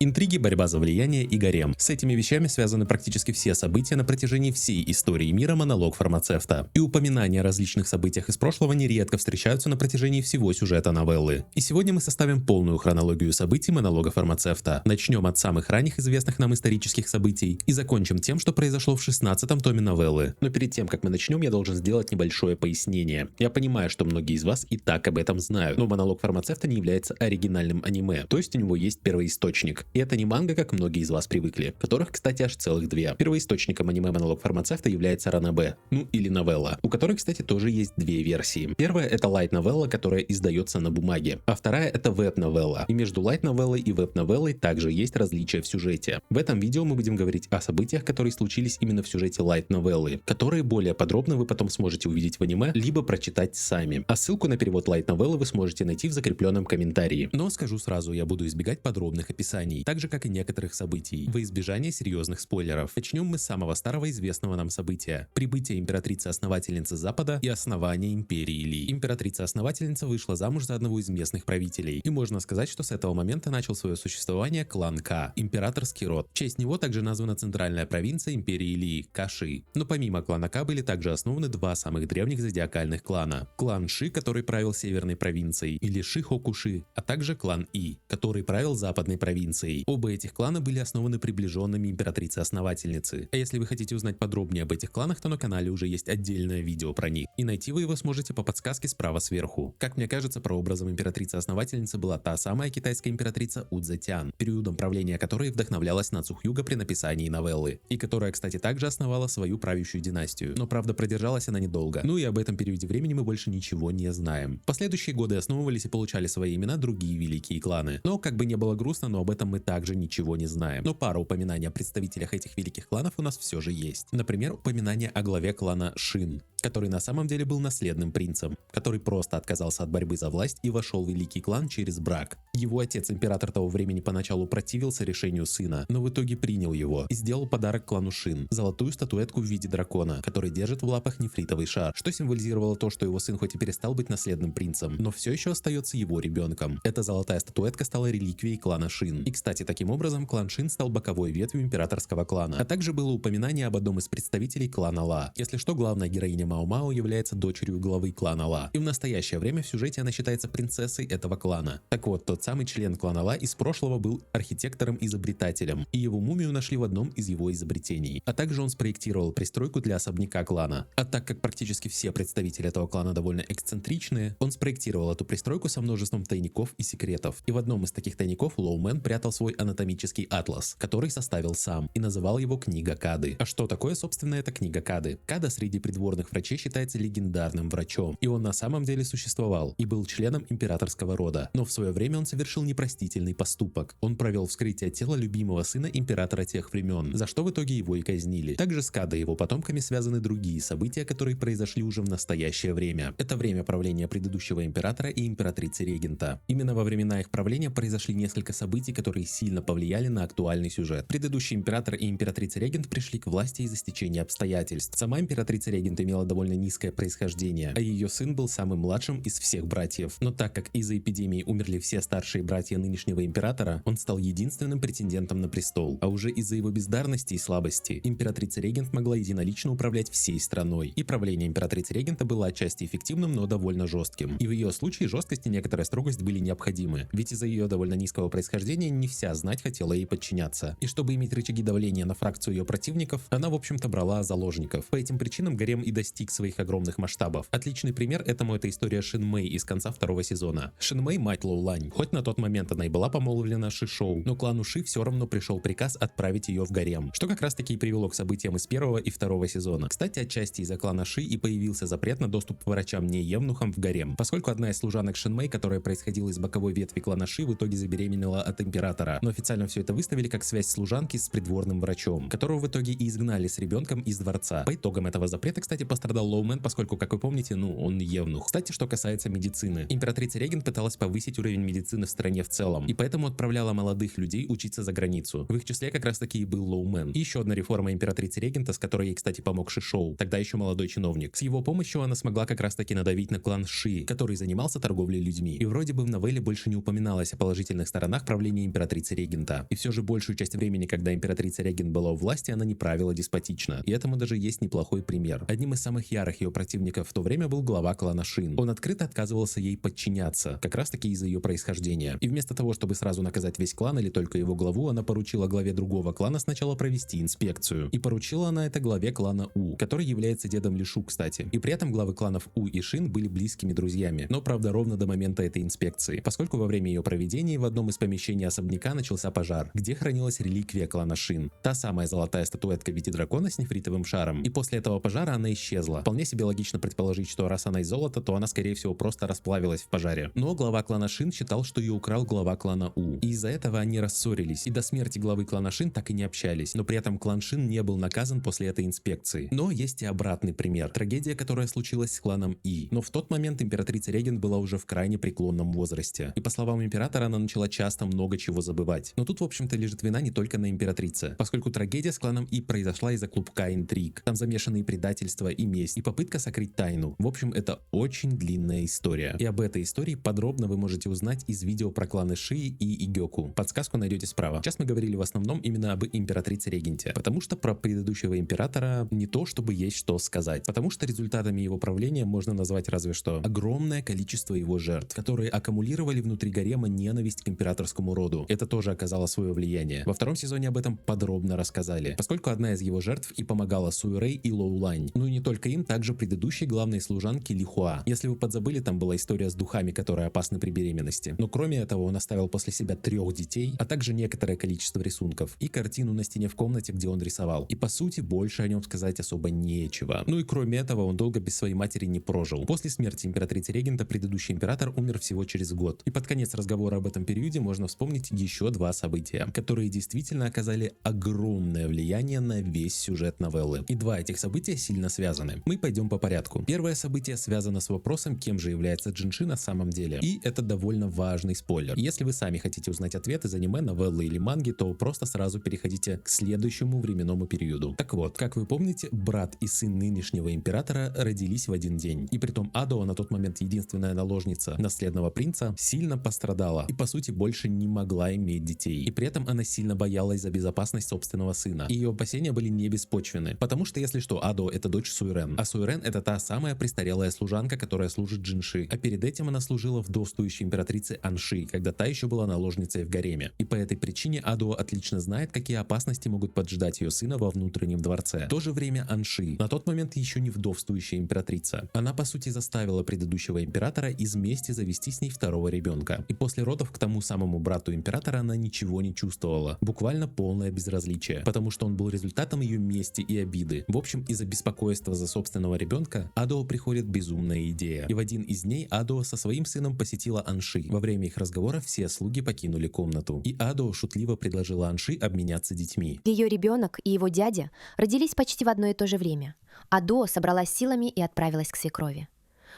Интриги, борьба за влияние и гарем. С этими вещами связаны практически все события на протяжении всей истории мира монолог фармацевта. И упоминания о различных событиях из прошлого нередко встречаются на протяжении всего сюжета новеллы. И сегодня мы составим полную хронологию событий монолога фармацевта. Начнем от самых ранних известных нам исторических событий и закончим тем, что произошло в 16-м томе новеллы. Но перед тем, как мы начнем, я должен сделать небольшое пояснение. Я понимаю, что многие из вас и так об этом знают, но монолог фармацевта не является оригинальным аниме, то есть у него есть первоисточник. И это не манга, как многие из вас привыкли, которых, кстати, аж целых две. Первоисточником аниме монолог фармацевта является ранобэ, ну или новелла, у которой, кстати, тоже есть две версии. Первая — это лайт-новелла, которая издается на бумаге, а вторая — это веб-новелла. И между лайт-новеллой и веб-новеллой также есть различия в сюжете. В этом видео мы будем говорить о событиях, которые случились именно в сюжете лайт-новеллы, которые более подробно вы потом сможете увидеть в аниме, либо прочитать сами. А ссылку на перевод лайт-новеллы вы сможете найти в закрепленном комментарии. Но скажу сразу, я буду избегать подробных описаний, так же как и некоторых событий, во избежание серьезных спойлеров. Начнем мы с самого старого известного нам события — прибытия императрицы-основательницы Запада и основания империи Ли. Императрица-основательница вышла замуж за одного из местных правителей, и можно сказать, что с этого момента начал свое существование клан Ка, императорский род. В честь него также названа центральная провинция империи Ли — Каши. Но помимо клана Ка были также основаны два самых древних зодиакальных клана: клан Ши, который правил северной провинцией, или Ши-Хокуши, а также клан И, который правил западной провинцией. Оба этих клана были основаны приближенными императрицы-основательницы. А если вы хотите узнать подробнее об этих кланах, то на канале уже есть отдельное видео про них, и найти вы его сможете по подсказке справа сверху. Как мне кажется, прообразом императрицы-основательницы была та самая китайская императрица Удзетян, периодом правления которой вдохновлялась Нацу Хьюго при написании новеллы, и которая, кстати, также основала свою правящую династию. Но правда, продержалась она недолго. Ну и об этом периоде времени мы больше ничего не знаем. В последующие годы основывались и получали свои имена другие великие кланы. Но как бы не было грустно, но об этом мы также ничего не знаем. Но пара упоминаний о представителях этих великих кланов у нас все же есть. Например, упоминание о главе клана Шин, который на самом деле был наследным принцем, который просто отказался от борьбы за власть и вошел в великий клан через брак. Его отец, император того времени, поначалу противился решению сына, но в итоге принял его и сделал подарок клану Шин — золотую статуэтку в виде дракона, который держит в лапах нефритовый шар, что символизировало то, что его сын хоть и перестал быть наследным принцем, но все еще остается его ребенком. Эта золотая статуэтка стала реликвией клана Шин. И, кстати, таким образом клан Шин стал боковой ветвью императорского клана. А также было упоминание об одном из представителей клана Ла. Если что, главная героиня Мао-Мао является дочерью главы клана Ла, и в настоящее время в сюжете она считается принцессой этого клана. Так вот, тот самый член клана Ла из прошлого был архитектором-изобретателем, и его мумию нашли в одном из его изобретений. А также он спроектировал пристройку для особняка клана. А так как практически все представители этого клана довольно эксцентричные, он спроектировал эту пристройку со множеством тайников и секретов. И в одном из таких тайников Лоумен прятал свой анатомический атлас, который составил сам, и называл его Книга Кады. А что такое, собственно, эта Книга Кады? Када среди придворных врачей считается легендарным врачом, и он на самом деле существовал и был членом императорского рода. Но в свое время он совершил непростительный поступок. Он провел вскрытие тела любимого сына императора тех времен, за что в итоге его и казнили. Также с Кадой и его потомками связаны другие события, которые произошли уже в настоящее время. Это время правления предыдущего императора и императрицы-регента. Именно во времена их правления произошли несколько событий, которые сильно повлияли на актуальный сюжет. Предыдущий император и императрица-регент пришли к власти из-за стечения обстоятельств. Сама императрица-регент имела довольно низкое происхождение, а ее сын был самым младшим из всех братьев. Но так как из-за эпидемии умерли все старшие братья нынешнего императора, он стал единственным претендентом на престол. А уже из-за его бездарности и слабости императрица-регент могла единолично управлять всей страной. И правление императрицы-регента было отчасти эффективным, но довольно жестким. И в ее случае жесткость и некоторая строгость были необходимы, ведь из-за ее довольно низкого происхождения не вся знать хотела ей подчиняться. И чтобы иметь рычаги давления на фракцию ее противников, она, в общем-то, брала заложников. По этим причинам гарем и достиг своих огромных масштабов. Отличный пример этому — это история Шин Мэй из конца второго сезона. Шин Мэй — мать Лоу Лань. Хоть на тот момент она и была помолвлена Ши Шоу, но клану Ши все равно пришел приказ отправить ее в гарем, что как раз таки и привело к событиям из первого и второго сезона. Кстати, отчасти из-за клана Ши и появился запрет на доступ к врачам не евнухам в гарем, поскольку одна из служанок Шин Мэй, которая происходила из боковой ветви клана Ши, в итоге забеременела от императора. Но официально все это выставили как связь служанки с придворным врачом, которого в итоге и изгнали с ребенком из дворца. По итогам этого запрета, кстати, пострадали пострадал Лоумен, поскольку, как вы помните, он евнух. Кстати, что касается медицины. Императрица Регент пыталась повысить уровень медицины в стране в целом, и поэтому отправляла молодых людей учиться за границу. В их числе как раз таки и был Лоумен. И еще одна реформа императрицы Регента, с которой ей, кстати, помог Шишоу, тогда еще молодой чиновник. С его помощью она смогла как раз таки надавить на клан Ши, который занимался торговлей людьми. И вроде бы в новелле больше не упоминалось о положительных сторонах правления императрицы Регента. И все же большую часть времени, когда императрица Регент была у власти, она не правила деспотично. И этому даже есть неплохой пример. Одним из самых ярых ее противников в то время был глава клана Шин. Он открыто отказывался ей подчиняться, как раз таки из-за ее происхождения. И вместо того, чтобы сразу наказать весь клан или только его главу, она поручила главе другого клана сначала провести инспекцию. И поручила она это главе клана У, который является дедом Лишу, кстати. И при этом главы кланов У и Шин были близкими друзьями. Но правда ровно до момента этой инспекции, поскольку во время ее проведения в одном из помещений особняка начался пожар, где хранилась реликвия клана Шин. Та самая золотая статуэтка в виде дракона с нефритовым шаром. И после этого пожара она исчезла. Вполне себе логично предположить, что раз она из золота, то она скорее всего просто расплавилась в пожаре. Но глава клана Шин считал, что ее украл глава клана У. И из-за этого они рассорились. И до смерти главы клана Шин так и не общались. Но при этом клан Шин не был наказан после этой инспекции. Но есть и обратный пример. Трагедия, которая случилась с кланом И. Но в тот момент императрица Регент была уже в крайне преклонном возрасте. И по словам императора, она начала часто много чего забывать. Но тут, в общем-то, лежит вина не только на императрице, поскольку трагедия с кланом И произошла из-за клубка интриг. Там замешаны и предательство, и месть, и попытка сокрыть тайну. В общем, это очень длинная история. И об этой истории подробно вы можете узнать из видео про кланы Ши и Игёку. Подсказку найдете справа. Сейчас мы говорили в основном именно об императрице Регенте, потому что про предыдущего императора не то чтобы есть что сказать, потому что результатами его правления можно назвать разве что огромное количество его жертв, которые аккумулировали внутри гарема ненависть к императорскому роду. Это тоже оказало свое влияние. Во втором сезоне об этом подробно рассказали, поскольку одна из его жертв и помогала Суэрэй и Лоулань. Ну и не только им, также предыдущей главной служанке Лихуа. Если вы подзабыли, там была история с духами, которые опасны при беременности. Но кроме этого, он оставил после себя 3 детей, а также некоторое количество рисунков и картину на стене в комнате, где он рисовал. И по сути, больше о нем сказать особо нечего. Ну и кроме этого, он долго без своей матери не прожил. После смерти императрицы Регента предыдущий император умер всего через год. И под конец разговора об этом периоде можно вспомнить еще 2 события, которые действительно оказали огромное влияние на весь сюжет новеллы. И 2 этих события сильно связаны. Мы пойдем по порядку. Первое событие связано с вопросом, кем же является Джинши на самом деле. И это довольно важный спойлер. Если вы сами хотите узнать ответ из аниме, новеллы или манги, то просто сразу переходите к следующему временному периоду. Так вот, как вы помните, брат и сын нынешнего императора родились в один день. И притом Адо, на тот момент единственная наложница наследного принца, сильно пострадала и по сути больше не могла иметь детей. И при этом она сильно боялась за безопасность собственного сына. И ее опасения были не беспочвены, потому что если что, Адо это дочь Суэрэн, а Суэрэн это та самая престарелая служанка, которая служит Джинши. А перед этим она служила вдовствующей императрице Анши, когда та еще была наложницей в гареме. И по этой причине Адо отлично знает, какие опасности могут поджидать ее сына во внутреннем дворце. В то же время Анши на тот момент еще не вдовствующая императрица. Она по сути заставила предыдущего императора из мести завести с ней 2-го ребенка. И после родов к тому самому брату императора она ничего не чувствовала. Буквально полное безразличие, потому что он был результатом ее мести и обиды. В общем, из-за беспокойства за собственного ребенка Адо приходит безумная идея. И в один из дней Адо со своим сыном посетила Анши. Во время их разговора все слуги покинули комнату. И Адо шутливо предложила Анши обменяться детьми. Ее ребенок и его дядя родились почти в одно и то же время. Адо собралась силами и отправилась к свекрови.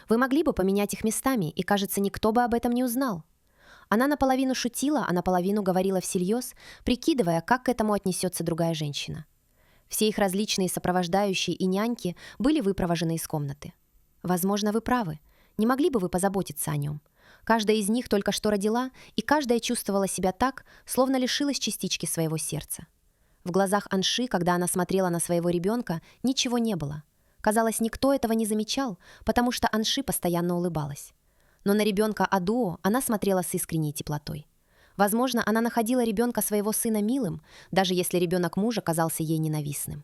Вы могли бы поменять их местами, и, кажется, никто бы об этом не узнал. Она наполовину шутила, а наполовину говорила всерьез, прикидывая, как к этому отнесется другая женщина. Все их различные сопровождающие и няньки были выпровожены из комнаты. Возможно, вы правы. Не могли бы вы позаботиться о нем? Каждая из них только что родила, и каждая чувствовала себя так, словно лишилась частички своего сердца. В глазах Анши, когда она смотрела на своего ребенка, ничего не было. Казалось, никто этого не замечал, потому что Анши постоянно улыбалась. Но на ребенка Адуо она смотрела с искренней теплотой. Возможно, она находила ребенка своего сына милым, даже если ребенок мужа казался ей ненавистным.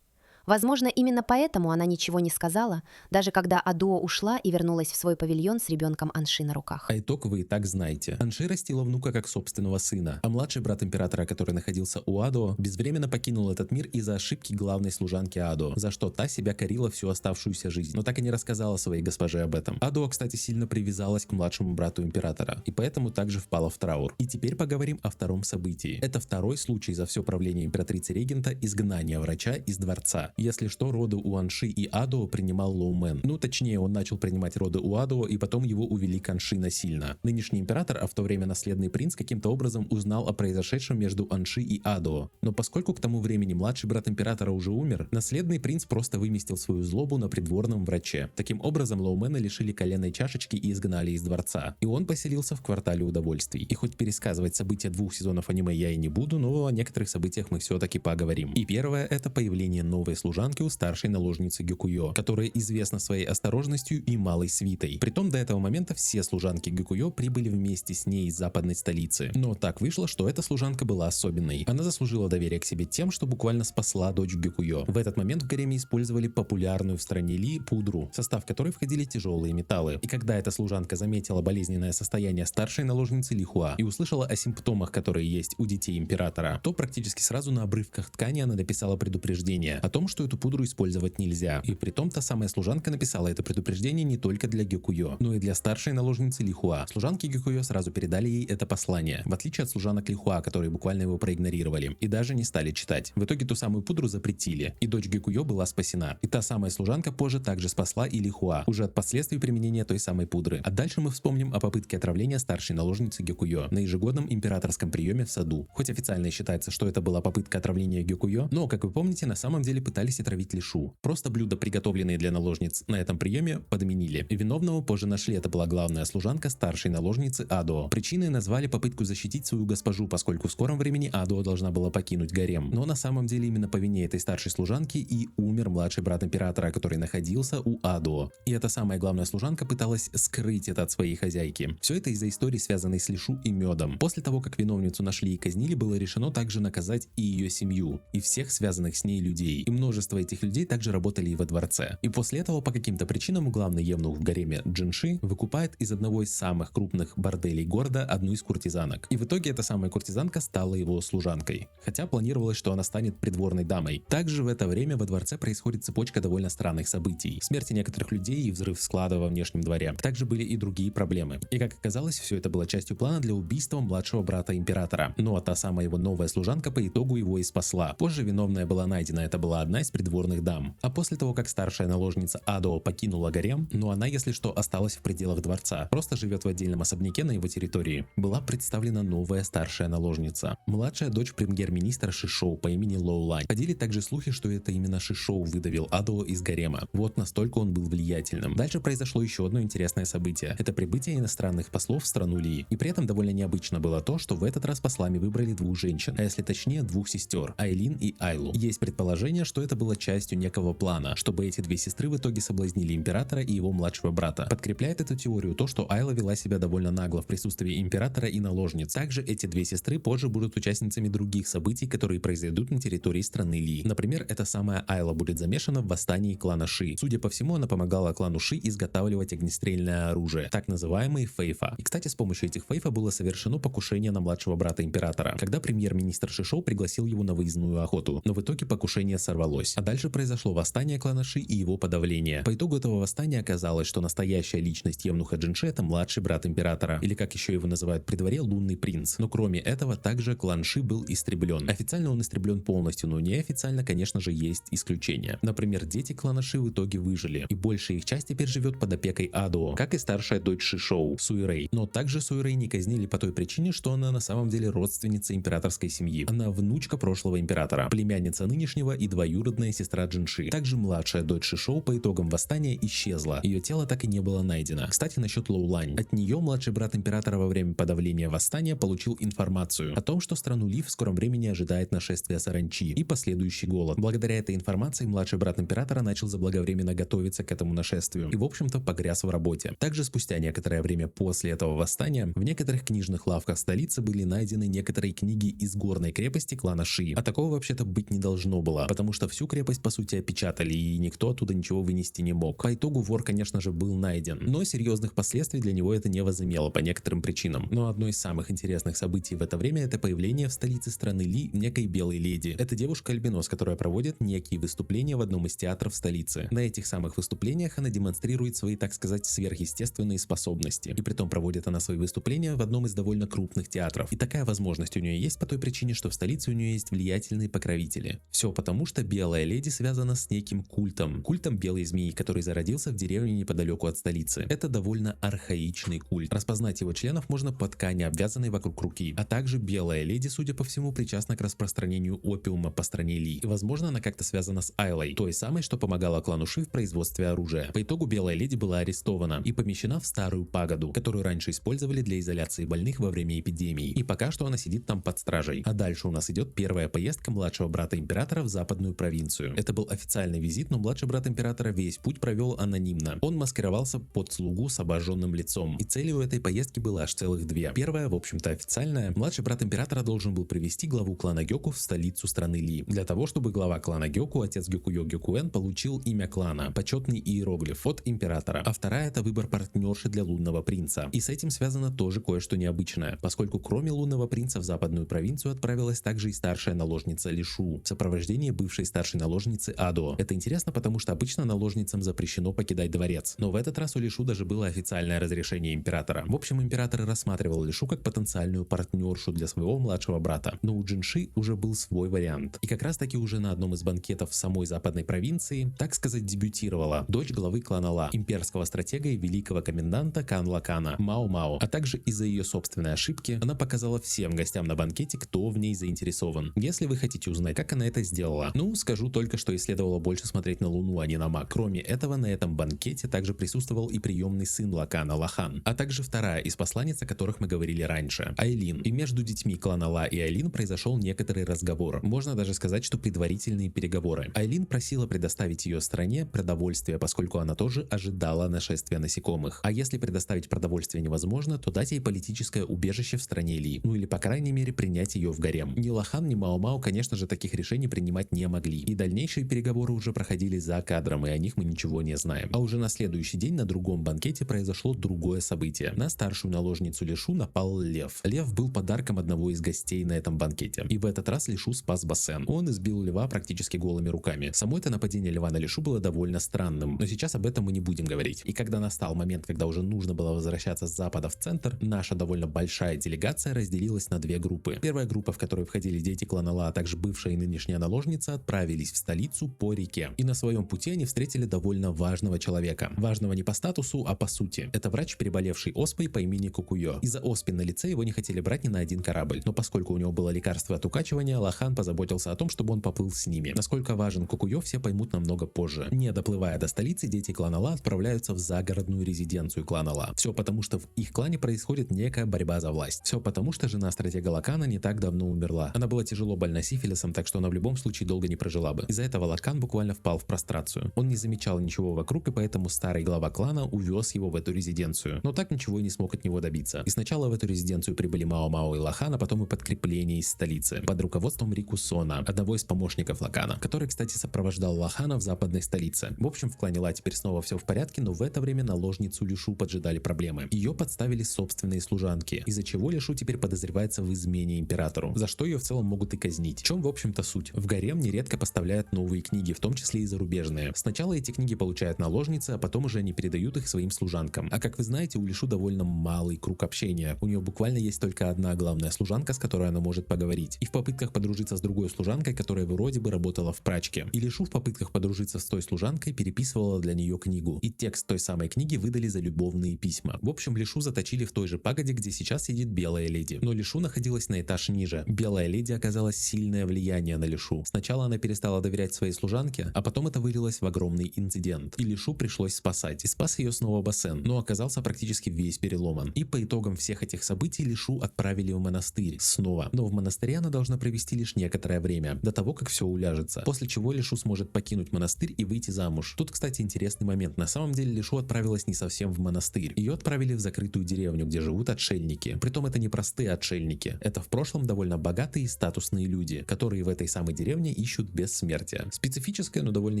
Возможно, именно поэтому она ничего не сказала, даже когда Адуо ушла и вернулась в свой павильон с ребенком Анши на руках. А итог вы и так знаете. Анши растила внука как собственного сына, а младший брат императора, который находился у Адо, безвременно покинул этот мир из-за ошибки главной служанки Адо, за что та себя корила всю оставшуюся жизнь, но так и не рассказала своей госпоже об этом. Адо, кстати, сильно привязалась к младшему брату императора, и поэтому также впала в траур. И теперь поговорим о втором событии. Это 2-й случай за все правление императрицы Регента — изгнание врача из дворца. Если что, роды у Анши и Адо принимал Лоумен. Ну, точнее, он начал принимать роды у Адо, и потом его увели к Анши насильно. Нынешний император, а в то время наследный принц, каким-то образом узнал о произошедшем между Анши и Адо. Но поскольку к тому времени младший брат императора уже умер, наследный принц просто выместил свою злобу на придворном враче. Таким образом, Лоумена лишили коленной чашечки и изгнали из дворца. И он поселился в квартале удовольствий. И хоть пересказывать события 2 сезонов аниме я и не буду, но о некоторых событиях мы все-таки поговорим. И первое — это появление новой служанки у старшей наложницы Гёкуё, которая известна своей осторожностью и малой свитой. Притом до этого момента все служанки Гёкуё прибыли вместе с ней из западной столицы. Но так вышло, что эта служанка была особенной. Она заслужила доверие к себе тем, что буквально спасла дочь Гёкуё. В этот момент в гареме использовали популярную в стране Ли пудру, в состав которой входили тяжелые металлы. И когда эта служанка заметила болезненное состояние старшей наложницы Лихуа и услышала о симптомах, которые есть у детей императора, то практически сразу на обрывках ткани она написала предупреждение о том, что эту пудру использовать нельзя. И притом та самая служанка написала это предупреждение не только для Гёкуё, но и для старшей наложницы Лихуа. Служанки Гёкуё сразу передали ей это послание, в отличие от служанок Лихуа, которые буквально его проигнорировали и даже не стали читать. В итоге ту самую пудру запретили, и дочь Гёкуё была спасена. И та самая служанка позже также спасла и Лихуа, уже от последствий применения той самой пудры. А дальше мы вспомним о попытке отравления старшей наложницы Гёкуё на ежегодном императорском приеме в саду. Хоть официально и считается, что это была попытка отравления Гёкуё, но, как вы помните, на самом деле пытались отравить Лишу. Просто блюда, приготовленные для наложниц на этом приеме, подменили. И виновного позже нашли, это была главная служанка старшей наложницы Адо. Причиной назвали попытку защитить свою госпожу, поскольку в скором времени Адо должна была покинуть гарем. Но на самом деле именно по вине этой старшей служанки и умер младший брат императора, который находился у Адо. И эта самая главная служанка пыталась скрыть это от своей хозяйки. Все это из-за истории, связанной с Лишу и медом. После того, как виновницу нашли и казнили, было решено также наказать и ее семью, и всех связанных с ней людей. И множество этих людей также работали и во дворце. И после этого по каким-то причинам главный евнух в гареме Джинши выкупает из одного из самых крупных борделей города одну из куртизанок. И в итоге эта самая куртизанка стала его служанкой. Хотя планировалось, что она станет придворной дамой. Также в это время во дворце происходит цепочка довольно странных событий. Смерти некоторых людей и взрыв склада во внешнем дворе. Также были и другие проблемы. И как оказалось, все это было частью плана для убийства младшего брата императора. Ну а та самая его новая служанка по итогу его и спасла. Позже виновная была найдена, это была одна из придворных дам. А после того, как старшая наложница Адо покинула гарем, но она, если что, осталась в пределах дворца, просто живет в отдельном особняке на его территории, была представлена новая старшая наложница. Младшая дочь премьер-министра Шишоу по имени Лоулань. Ходили также слухи, что это именно Шишоу выдавил Адо из гарема. Вот настолько он был влиятельным. Дальше произошло еще одно интересное событие. Это прибытие иностранных послов в страну Ли. И при этом довольно необычно было то, что в этот раз послами выбрали двух женщин, а если точнее двух сестер, Айлин и Айлу. Есть предположение, что это было частью некого плана, чтобы эти две сестры в итоге соблазнили императора и его младшего брата. Подкрепляет эту теорию то, что Айла вела себя довольно нагло в присутствии императора и наложниц. Также эти две сестры позже будут участницами других событий, которые произойдут на территории страны Ли. Например, эта самая Айла будет замешана в восстании клана Ши. Судя по всему, она помогала клану Ши изготавливать огнестрельное оружие, так называемые фейфа. И, кстати, с помощью этих фейфа было совершено покушение на младшего брата императора, когда премьер-министр Шишоу пригласил его на выездную охоту. Но в итоге покушение сорвалось. А дальше произошло восстание клана Ши и его подавление. По итогу этого восстания оказалось, что настоящая личность евнуха Джинши — это младший брат императора, или как еще его называют при дворе, лунный принц. Но кроме этого, также клан Ши был истреблен. Официально он истреблен полностью, но неофициально, конечно же, есть исключения. Например, дети клана Ши в итоге выжили, и большая их часть теперь живет под опекой Адо, как и старшая дочь Шишоу, Суирэй. Но также Суирэй не казнили по той причине, что она на самом деле родственница императорской семьи. Она внучка прошлого императора, племянница нынешнего и двоюродная сестра Джинши. Также младшая дочь Шишоу по итогам восстания исчезла. Ее тело так и не было найдено. Кстати, насчет Лоулань. От нее младший брат императора во время подавления восстания получил информацию о том, что страну Ли в скором времени ожидает нашествие саранчи и последующий голод. Благодаря этой информации младший брат императора начал заблаговременно готовиться к этому нашествию и, в общем-то, погряз в работе. Также спустя некоторое время после этого восстания в некоторых книжных лавках столицы были найдены некоторые книги из горной крепости клана Ши. А такого вообще-то быть не должно было, потому что всю крепость по сути опечатали и никто оттуда ничего вынести не мог. По итогу вор, конечно же, был найден, но серьезных последствий для него это не возымело по некоторым причинам. Но одно из самых интересных событий в это время — это появление в столице страны Ли некой белой леди. Это девушка-альбинос, которая проводит некие выступления в одном из театров столицы. На этих самых выступлениях она демонстрирует свои, так сказать, сверхъестественные способности. И притом проводит она свои выступления в одном из довольно крупных театров. И такая возможность у нее есть по той причине, что в столице у нее есть влиятельные покровители. Все потому, что белая Белая Леди связана с неким культом белой змеи, который зародился в деревне неподалеку от столицы. Это довольно архаичный культ. Распознать его членов можно по ткани, обвязанной вокруг руки. А также Белая Леди, судя по всему, причастна к распространению опиума по стране Ли. И возможно, она как-то связана с Айлой, той самой, что помогала клану Ши в производстве оружия. По итогу Белая Леди была арестована и помещена в старую пагоду, которую раньше использовали для изоляции больных во время эпидемии. И пока что она сидит там под стражей. А дальше у нас идет первая поездка младшего брата императора в западную провинцию. Это был официальный визит, но младший брат императора весь путь провел анонимно. Он маскировался под слугу с обожженным лицом. И целью этой поездки было аж целых две. Первая, в общем-то официальная. Младший брат императора должен был привести главу клана Гёку в столицу страны Ли. Для того, чтобы глава клана Гёку, отец Гёкуё Гёкуэн, получил имя клана, почетный иероглиф от императора. А вторая — это выбор партнерши для лунного принца. И с этим связано тоже кое-что необычное, поскольку кроме лунного принца в западную провинцию отправилась также и старшая наложница Лишу в сопровождении бывшей старшей наложницы Адо. Это интересно, потому что обычно наложницам запрещено покидать дворец. Но в этот раз у Лишу даже было официальное разрешение императора. В общем, император рассматривал Лишу как потенциальную партнершу для своего младшего брата. Но у Джинши уже был свой вариант. И как раз таки уже на одном из банкетов в самой западной провинции, так сказать, дебютировала дочь главы клана Ла, имперского стратега и великого коменданта Кан Лакана, Мао Мао. А также из-за ее собственной ошибки она показала всем гостям на банкете, кто в ней заинтересован. Если вы хотите узнать, как она это сделала, ну, скажу только, что ей следовало больше смотреть на Луну, а не на Маг. Кроме этого, на этом банкете также присутствовал и приемный сын Лакана, Лахан, а также вторая из посланниц, о которых мы говорили раньше, Айлин. И между детьми клана Ла и Айлин произошел некоторый разговор. Можно даже сказать, что предварительные переговоры. Айлин просила предоставить ее стране продовольствие, поскольку она тоже ожидала нашествия насекомых. А если предоставить продовольствие невозможно, то дать ей политическое убежище в стране Ли. Ну или по крайней мере принять ее в гарем. Ни Лахан, ни Мао Мао, конечно же, таких решений принимать не могли. И дальнейшие переговоры уже проходили за кадром, и о них мы ничего не знаем. А уже на следующий день на другом банкете произошло другое событие. На старшую наложницу Лишу напал лев. Лев был подарком одного из гостей на этом банкете. И в этот раз Лишу спас Басен. Он избил льва практически голыми руками. Само это нападение льва на Лишу было довольно странным, но сейчас об этом мы не будем говорить. И когда настал момент, когда уже нужно было возвращаться с запада в центр, наша довольно большая делегация разделилась на две группы. Первая группа, в которой входили дети клана Ла, а также бывшая и нынешняя наложница, отправились в столицу по реке. И на своем пути они встретили довольно важного человека. Важного не по статусу, а по сути. Это врач, переболевший оспой по имени Кукуё. Из-за оспы на лице его не хотели брать ни на один корабль. Но поскольку у него было лекарство от укачивания, Лахан позаботился о том, чтобы он поплыл с ними. Насколько важен Кукуё, все поймут намного позже. Не доплывая до столицы, дети клана Ла отправляются в загородную резиденцию клана Ла. Все потому, что в их клане происходит некая борьба за власть. Все потому, что жена стратега Лакана не так давно умерла. Она была тяжело больна сифилисом, так что она в любом случае долго не прожила бы. Из-за этого Лакан буквально впал в прострацию. Он не замечал ничего вокруг, и поэтому старый глава клана увез его в эту резиденцию. Но так ничего и не смог от него добиться. И сначала в эту резиденцию прибыли Мао Мао и Лахан, а потом и подкрепление из столицы под руководством Рику Сона, одного из помощников Лакана, который, кстати, сопровождал Лахана в западной столице. В общем, в клане Ла теперь снова все в порядке, но в это время наложницу Лишу поджидали проблемы. Ее подставили собственные служанки, из-за чего Лишу теперь подозревается в измене императору, за что ее в целом могут и казнить. В чем, в общем-то, суть? В гарем нередко поставляют новые книги, в том числе и зарубежные. Сначала эти книги получают наложницы, а потом уже они передают их своим служанкам. А как вы знаете, у Лишу довольно малый круг общения. У нее буквально есть только одна главная служанка, с которой она может поговорить. И в попытках подружиться с другой служанкой, которая вроде бы работала в прачке. И Лишу в попытках подружиться с той служанкой переписывала для нее книгу. И текст той самой книги выдали за любовные письма. В общем, Лишу заточили в той же пагоде, где сейчас сидит Белая Леди. Но Лишу находилась на этаж ниже. Белая Леди оказалась сильное влияние на Лишу. Сначала она перестала доверять своей служанке, а потом это вылилось в огромный инцидент. И Лишу пришлось спасать. И спас ее снова Басен, но оказался практически весь переломан. И по итогам всех этих событий Лишу отправили в монастырь снова. Но в монастыре она должна провести лишь некоторое время, до того, как все уляжется. После чего Лишу сможет покинуть монастырь и выйти замуж. Тут, кстати, интересный момент. На самом деле Лишу отправилась не совсем в монастырь. Ее отправили в закрытую деревню, где живут отшельники. Притом это не простые отшельники. Это в прошлом довольно богатые и статусные люди, которые в этой самой деревне ищут бессмертия. Специфическое, но довольно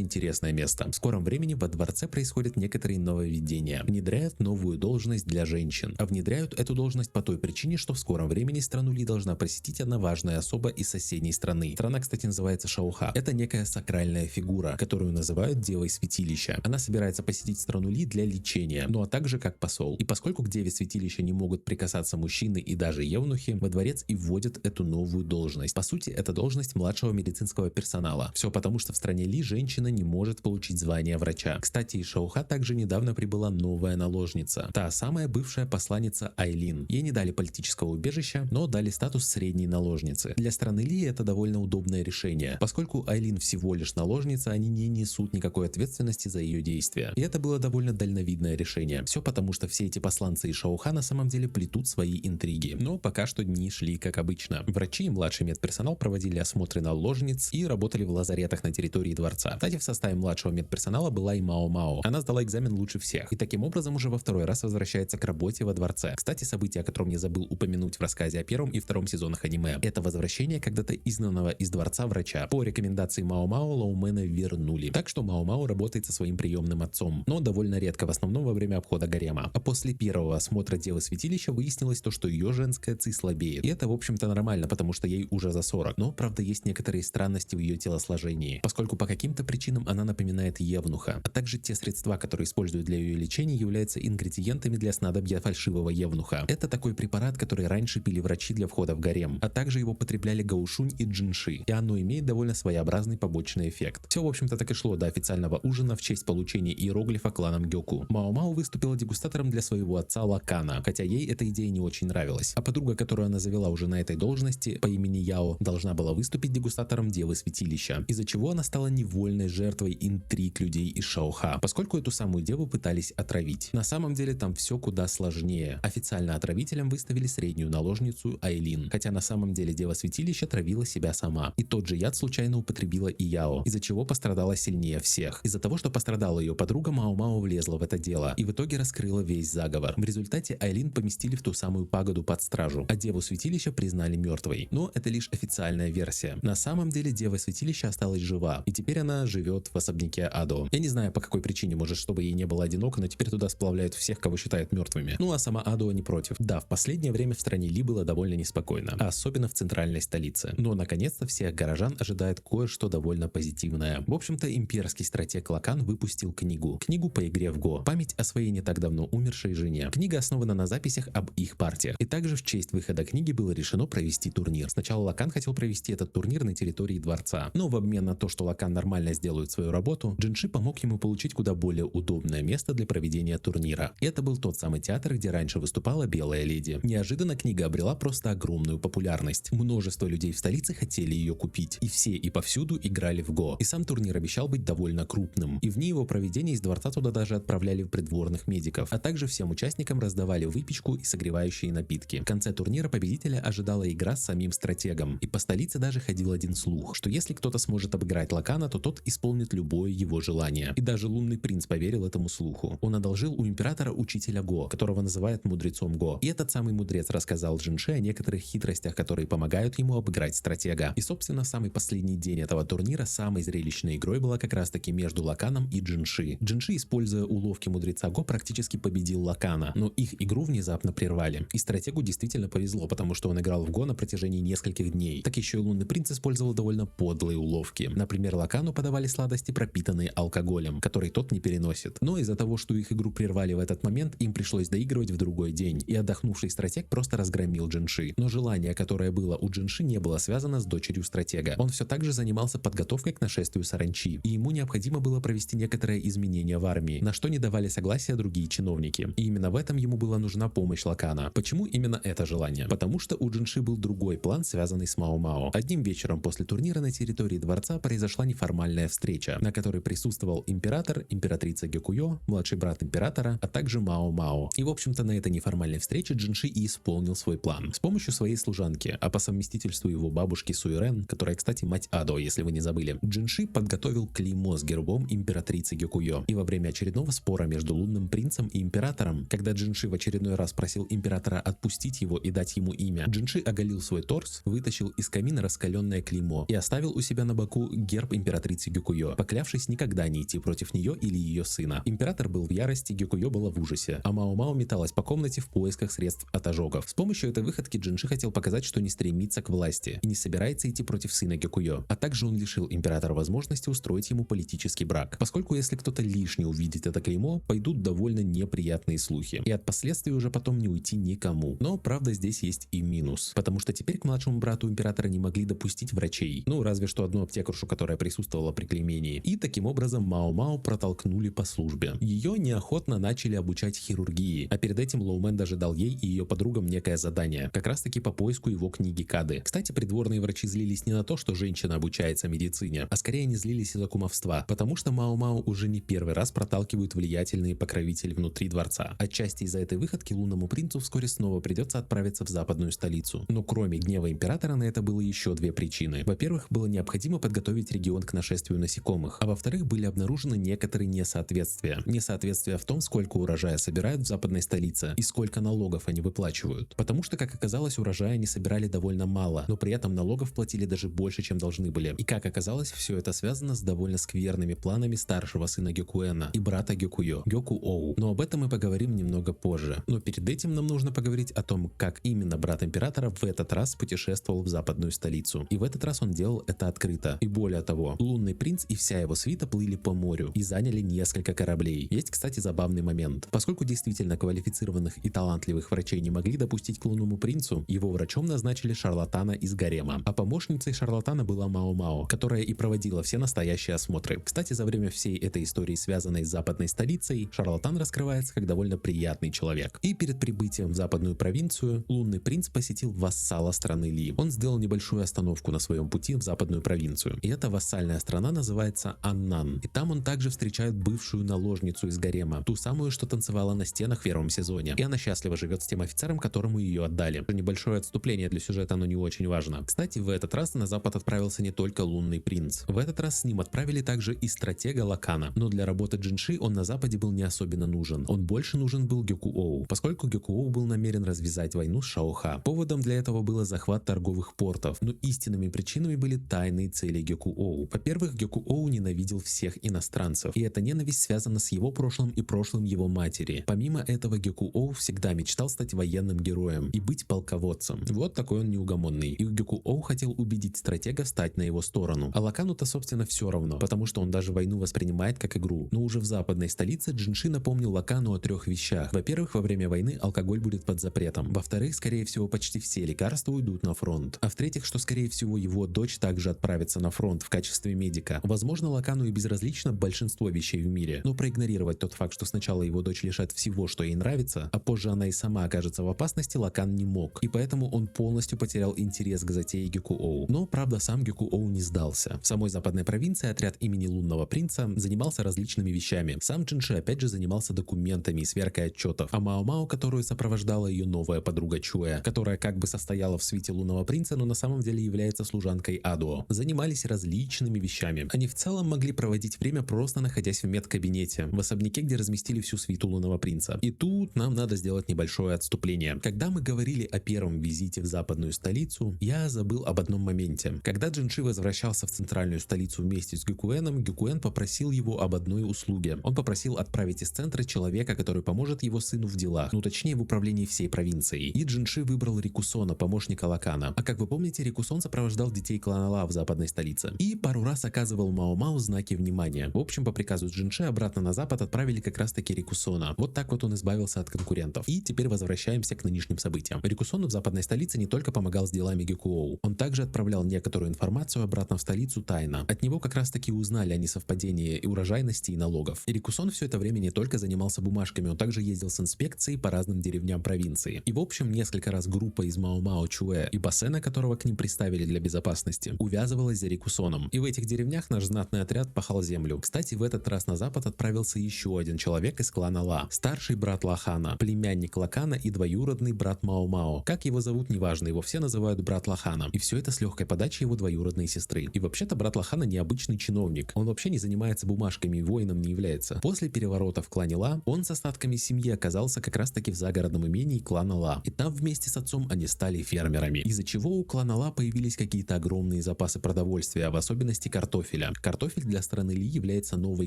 интересное место. В скором времени во дворце происходят некоторые нововведения. Внедряют новую должность для женщин. А внедряют эту должность по той причине, что в скором времени страну Ли должна посетить одна важная особа из соседней страны. Страна, кстати, называется Шауха. Это некая сакральная фигура, которую называют Девой Святилища. Она собирается посетить страну Ли для лечения, ну а также как посол. И поскольку к Деве Святилища не могут прикасаться мужчины и даже евнухи, во дворец и вводят эту новую должность. По сути, это должность младшего медицинского персонала. медперсонала. Все потому, что в стране Ли женщина не может получить звание врача. Кстати, из Шаоха также недавно прибыла новая наложница. Та самая бывшая посланница Айлин. Ей не дали политического убежища, но дали статус средней наложницы. Для страны Ли это довольно удобное решение, поскольку Айлин всего лишь наложница, они не несут никакой ответственности за ее действия. И это было довольно дальновидное решение. Все потому, что все эти посланцы из Шаоха на самом деле плетут свои интриги. Но пока что дни шли как обычно. Врачи и младший медперсонал проводили осмотры наложниц и работали в лазаретах на территории дворца. Кстати, в составе младшего медперсонала была и Мао Мао. Она сдала экзамен лучше всех. И таким образом уже во второй раз возвращается к работе во дворце. Кстати, событие, о котором я забыл упомянуть в рассказе о первом и втором сезонах аниме. Это возвращение когда-то изгнанного из дворца врача. По рекомендации Мао Мао Лоумена вернули. Так что Мао Мао работает со своим приемным отцом. Но довольно редко, в основном во время обхода гарема. А после первого осмотра девы святилища выяснилось то, что ее женская ци слабеет. И это, в общем-то, нормально, потому что ей уже за 40. Но, правда, есть некоторые странности в ее телосложении, поскольку по каким-то причинам она напоминает евнуха. А также те средства, которые используют для ее лечения, являются ингредиентами для снадобья фальшивого евнуха. Это такой препарат, который раньше пили врачи для входа в гарем, а также его потребляли Гаушунь и Джинши, и оно имеет довольно своеобразный побочный эффект. Все, в общем-то, так и шло до официального ужина в честь получения иероглифа кланом Гёку. Мао Мао выступила дегустатором для своего отца Лакана, хотя ей эта идея не очень нравилась. А подруга, которую она завела уже на этой должности, по имени Яо, должна была выступить дегустатором девы святилища, из-за чего она стала невольной жертвой интриг людей из Шаоха, поскольку эту самую деву пытались отравить. На самом деле там все куда сложнее. Официально отравителем выставили среднюю наложницу Айлин, хотя на самом деле дева святилища травила себя сама. И тот же яд случайно употребила и Яо, из-за чего пострадала сильнее всех. Из-за того, что пострадала ее подруга, Мао Мао влезла в это дело и в итоге раскрыла весь заговор. В результате Айлин поместили в ту самую пагоду под стражу, а деву святилища признали мертвой. Но это лишь официальная версия. На самом деле дева святилища осталась жива, и теперь она живет в особняке Адо. Я не знаю по какой причине, может чтобы ей не было одиноко, но теперь туда сплавляют всех, кого считают мертвыми. Ну а сама Адо не против. Да, в последнее время в стране Ли было довольно неспокойно, а особенно в центральной столице. Но наконец-то всех горожан ожидает кое-что довольно позитивное. В общем-то, имперский стратег Лакан выпустил книгу по игре в Го. Память о своей не так давно умершей жене. Книга основана на записях об их партиях. И также в честь выхода книги было решено провести турнир. Сначала Лакан хотел провести этот турнир на территории дворца, но в обмен на то, что Лакан нормально сделает свою работу, Джинши помог ему получить куда более удобное место для проведения турнира. И это был тот самый театр, где раньше выступала Белая Леди. Неожиданно книга обрела просто огромную популярность. Множество людей в столице хотели ее купить, и все и повсюду играли в Го. И сам турнир обещал быть довольно крупным. И в дни его проведения из дворца туда даже отправляли придворных медиков, а также всем участникам раздавали выпечку и согревающие напитки. В конце турнира победителя ожидала игра с самим стратегом. И по столице даже ходил один слух, что если кто-то сможет обыграть Лакана, то тот исполнит любое его желание. И даже лунный принц поверил этому слуху. Он одолжил у императора учителя Го, которого называют мудрецом Го. И этот самый мудрец рассказал Джинши о некоторых хитростях, которые помогают ему обыграть стратега. И собственно самый последний день этого турнира самой зрелищной игрой была как раз таки между Лаканом и Джинши. Джинши, используя уловки мудреца Го, практически победил Лакана, но их игру внезапно прервали. И стратегу действительно повезло, потому что он играл в Го на протяжении нескольких дней. Так еще и лунный принц использовал довольно подлые уловки. Например, Лакану подавали сладости, пропитанные алкоголем, который тот не переносит. Но из-за того, что их игру прервали в этот момент, им пришлось доигрывать в другой день, и отдохнувший стратег просто разгромил Джинши. Но желание, которое было у Джинши, не было связано с дочерью стратега. Он все так же занимался подготовкой к нашествию саранчи, и ему необходимо было провести некоторые изменения в армии, на что не давали согласия другие чиновники. И именно в этом ему была нужна помощь Лакана. Почему именно это желание? Потому что у Джинши был другой план, связанный с Мао Мао. Одним вечером после турнира на территории дворца произошла неформальная встреча, на которой присутствовал император, императрица Гёкуё, младший брат императора, а также Мао Мао. И в общем-то на этой неформальной встрече Джинши и исполнил свой план. С помощью своей служанки, а по совместительству его бабушки Суирен, которая, кстати, мать Адо, если вы не забыли, Джинши подготовил клеймо с гербом императрицы Гёкуё. И во время очередного спора между лунным принцем и императором, когда Джинши в очередной раз просил императора отпустить его и дать ему имя, Джинши оголил свой торс, вытащил из камина раскаленное клеймо и оставил у себя на боку герб императрицы Гёкуё, поклявшись никогда не идти против нее или ее сына. Император был в ярости, Гёкуё была в ужасе, а Мао Мао металась по комнате в поисках средств от ожогов. С помощью этой выходки Джинши хотел показать, что не стремится к власти и не собирается идти против сына Гёкуё, а также он лишил императора возможности устроить ему политический брак, поскольку если кто-то лишний увидит это клеймо, пойдут довольно неприятные слухи, и от последствий уже потом не уйти никому. Но правда здесь есть и минус, потому что теперь к младшему брату императора не могли допустить врачей, ну разве что что одну аптекаршу, которая присутствовала при клеймении. И таким образом Мао-Мао протолкнули по службе. Ее неохотно начали обучать хирургии, а перед этим Лоумен даже дал ей и ее подругам некое задание, как раз таки по поиску его книги Кады. Кстати, придворные врачи злились не на то, что женщина обучается медицине, а скорее они злились из-за кумовства, потому что Мао-Мао уже не первый раз проталкивают влиятельные покровители внутри дворца. Отчасти из-за этой выходки лунному принцу вскоре снова придется отправиться в западную столицу. Но кроме гнева императора на это было еще две причины. Во-первых, было необходимо подготовить регион к нашествию насекомых, а во-вторых, были обнаружены некоторые несоответствия. Несоответствия в том, сколько урожая собирают в западной столице и сколько налогов они выплачивают. Потому что, как оказалось, урожая они собирали довольно мало, но при этом налогов платили даже больше, чем должны были. И как оказалось, все это связано с довольно скверными планами старшего сына Гёкуэна и брата Гёкуё, Гёку-Оу. Но об этом мы поговорим немного позже. Но перед этим нам нужно поговорить о том, как именно брат императора в этот раз путешествовал в западную столицу. И в этот раз он делал это открыто. И более того, лунный принц и вся его свита плыли по морю и заняли несколько кораблей. Есть, кстати, забавный момент. Поскольку действительно квалифицированных и талантливых врачей не могли допустить к лунному принцу, его врачом назначили шарлатана из гарема. А помощницей шарлатана была Мао-Мао, которая и проводила все настоящие осмотры. Кстати, за время всей этой истории, связанной с западной столицей, шарлатан раскрывается как довольно приятный человек. И перед прибытием в западную провинцию лунный принц посетил вассала страны Ли. Он сделал небольшую остановку на своем пути в западную провинцию. И эта вассальная страна называется Аннан. И там он также встречает бывшую наложницу из гарема, ту самую, что танцевала на стенах в первом сезоне. И она счастливо живет с тем офицером, которому ее отдали. Небольшое отступление для сюжета, но не очень важно. Кстати, в этот раз на запад отправился не только лунный принц. В этот раз с ним отправили также и стратега Лакана. Но для работы Джинши он на западе был не особенно нужен. Он больше нужен был Гёку-Оу, поскольку Гёку-Оу был намерен развязать войну с Шаоха. Поводом для этого было захват торговых портов, но истинными причинами были тайные цели Гёку-Оу. Во-первых, Гёку-Оу ненавидел всех иностранцев, и эта ненависть связана с его прошлым и прошлым его матери. Помимо этого, Гёку-Оу всегда мечтал стать военным героем и быть полководцем. Вот такой он неугомонный. И Гёку-Оу хотел убедить стратега встать на его сторону. А Лакану-то, собственно, все равно, потому что он даже войну воспринимает как игру. Но уже в западной столице Джинши напомнил Лакану о трех вещах. Во-первых, во время войны алкоголь будет под запретом. Во-вторых, скорее всего, почти все лекарства уйдут на фронт. А в-третьих, что скорее всего его дочь также отправится на фронт в качестве медика. Возможно, Лакану и безразлично большинство вещей в мире, но проигнорировать тот факт, что сначала его дочь лишат всего, что ей нравится, а позже она и сама окажется в опасности, Лакан не мог. И поэтому он полностью потерял интерес к затее Гёку-Оу. Но, правда, сам Гёку-Оу не сдался. В самой западной провинции отряд имени лунного принца занимался различными вещами. Сам Джинши опять же занимался документами и сверкой отчетов. А Мао-Мао, которую сопровождала ее новая подруга Чуэ, которая как бы состояла в свите лунного принца, но на самом деле является служанкой Адуо, занимались различными вещами. Они в целом могли проводить время, просто находясь в медкабинете, в особняке, где разместили всю свиту лунного принца. И тут нам надо сделать небольшое отступление. Когда мы говорили о первом визите в западную столицу, я забыл об одном моменте. Когда Джинши возвращался в центральную столицу вместе с Гёкуэном, Гёкуэн попросил его об одной услуге. Он попросил отправить из центра человека, который поможет его сыну в делах, ну точнее в управлении всей провинцией. И Джинши выбрал Рикусона, помощника Лакана. А как вы помните, Рикусон сопровождал детей клана Ла в западной столице и пару раз оказывал Мао-Мао знаки внимания. В общем, по приказу Джинши обратно на запад отправили как раз таки Рикусона. Вот так вот он избавился от конкурентов. И теперь возвращаемся к нынешним событиям. Рикусону в западной столице не только помогал с делами Гёку-Оу, он также отправлял некоторую информацию обратно в столицу тайно. От него как раз таки узнали о несовпадении и урожайности и налогов. И Рикусон все это время не только занимался бумажками, он также ездил с инспекцией по разным деревням провинции. И в общем, несколько раз группа из Мао-Мао, Чуэ и Басена, которого к ним приставили для безопасности, увязывалась за Рикусоном. И в этих деревнях наш знатный отряд пахал землю. Кстати, в этот раз на запад отправился еще один человек из клана Ла, старший брат Лахана, племянник Лакана и двоюродный брат Мао-Мао. Как его зовут, неважно, его все называют брат Лахана. И все это с легкой подачи его двоюродной сестры. И вообще-то брат Лахана необычный чиновник. Он вообще не занимается бумажками и воином не является. После переворота в клане Ла, он с остатками семьи оказался как раз таки в загородном имении клана Ла. И там вместе с отцом они стали фермерами. Из-за чего у клана Ла появились какие-то огромные запасы продовольствия, в особенности картофеля. Картофель для страны Ли является новой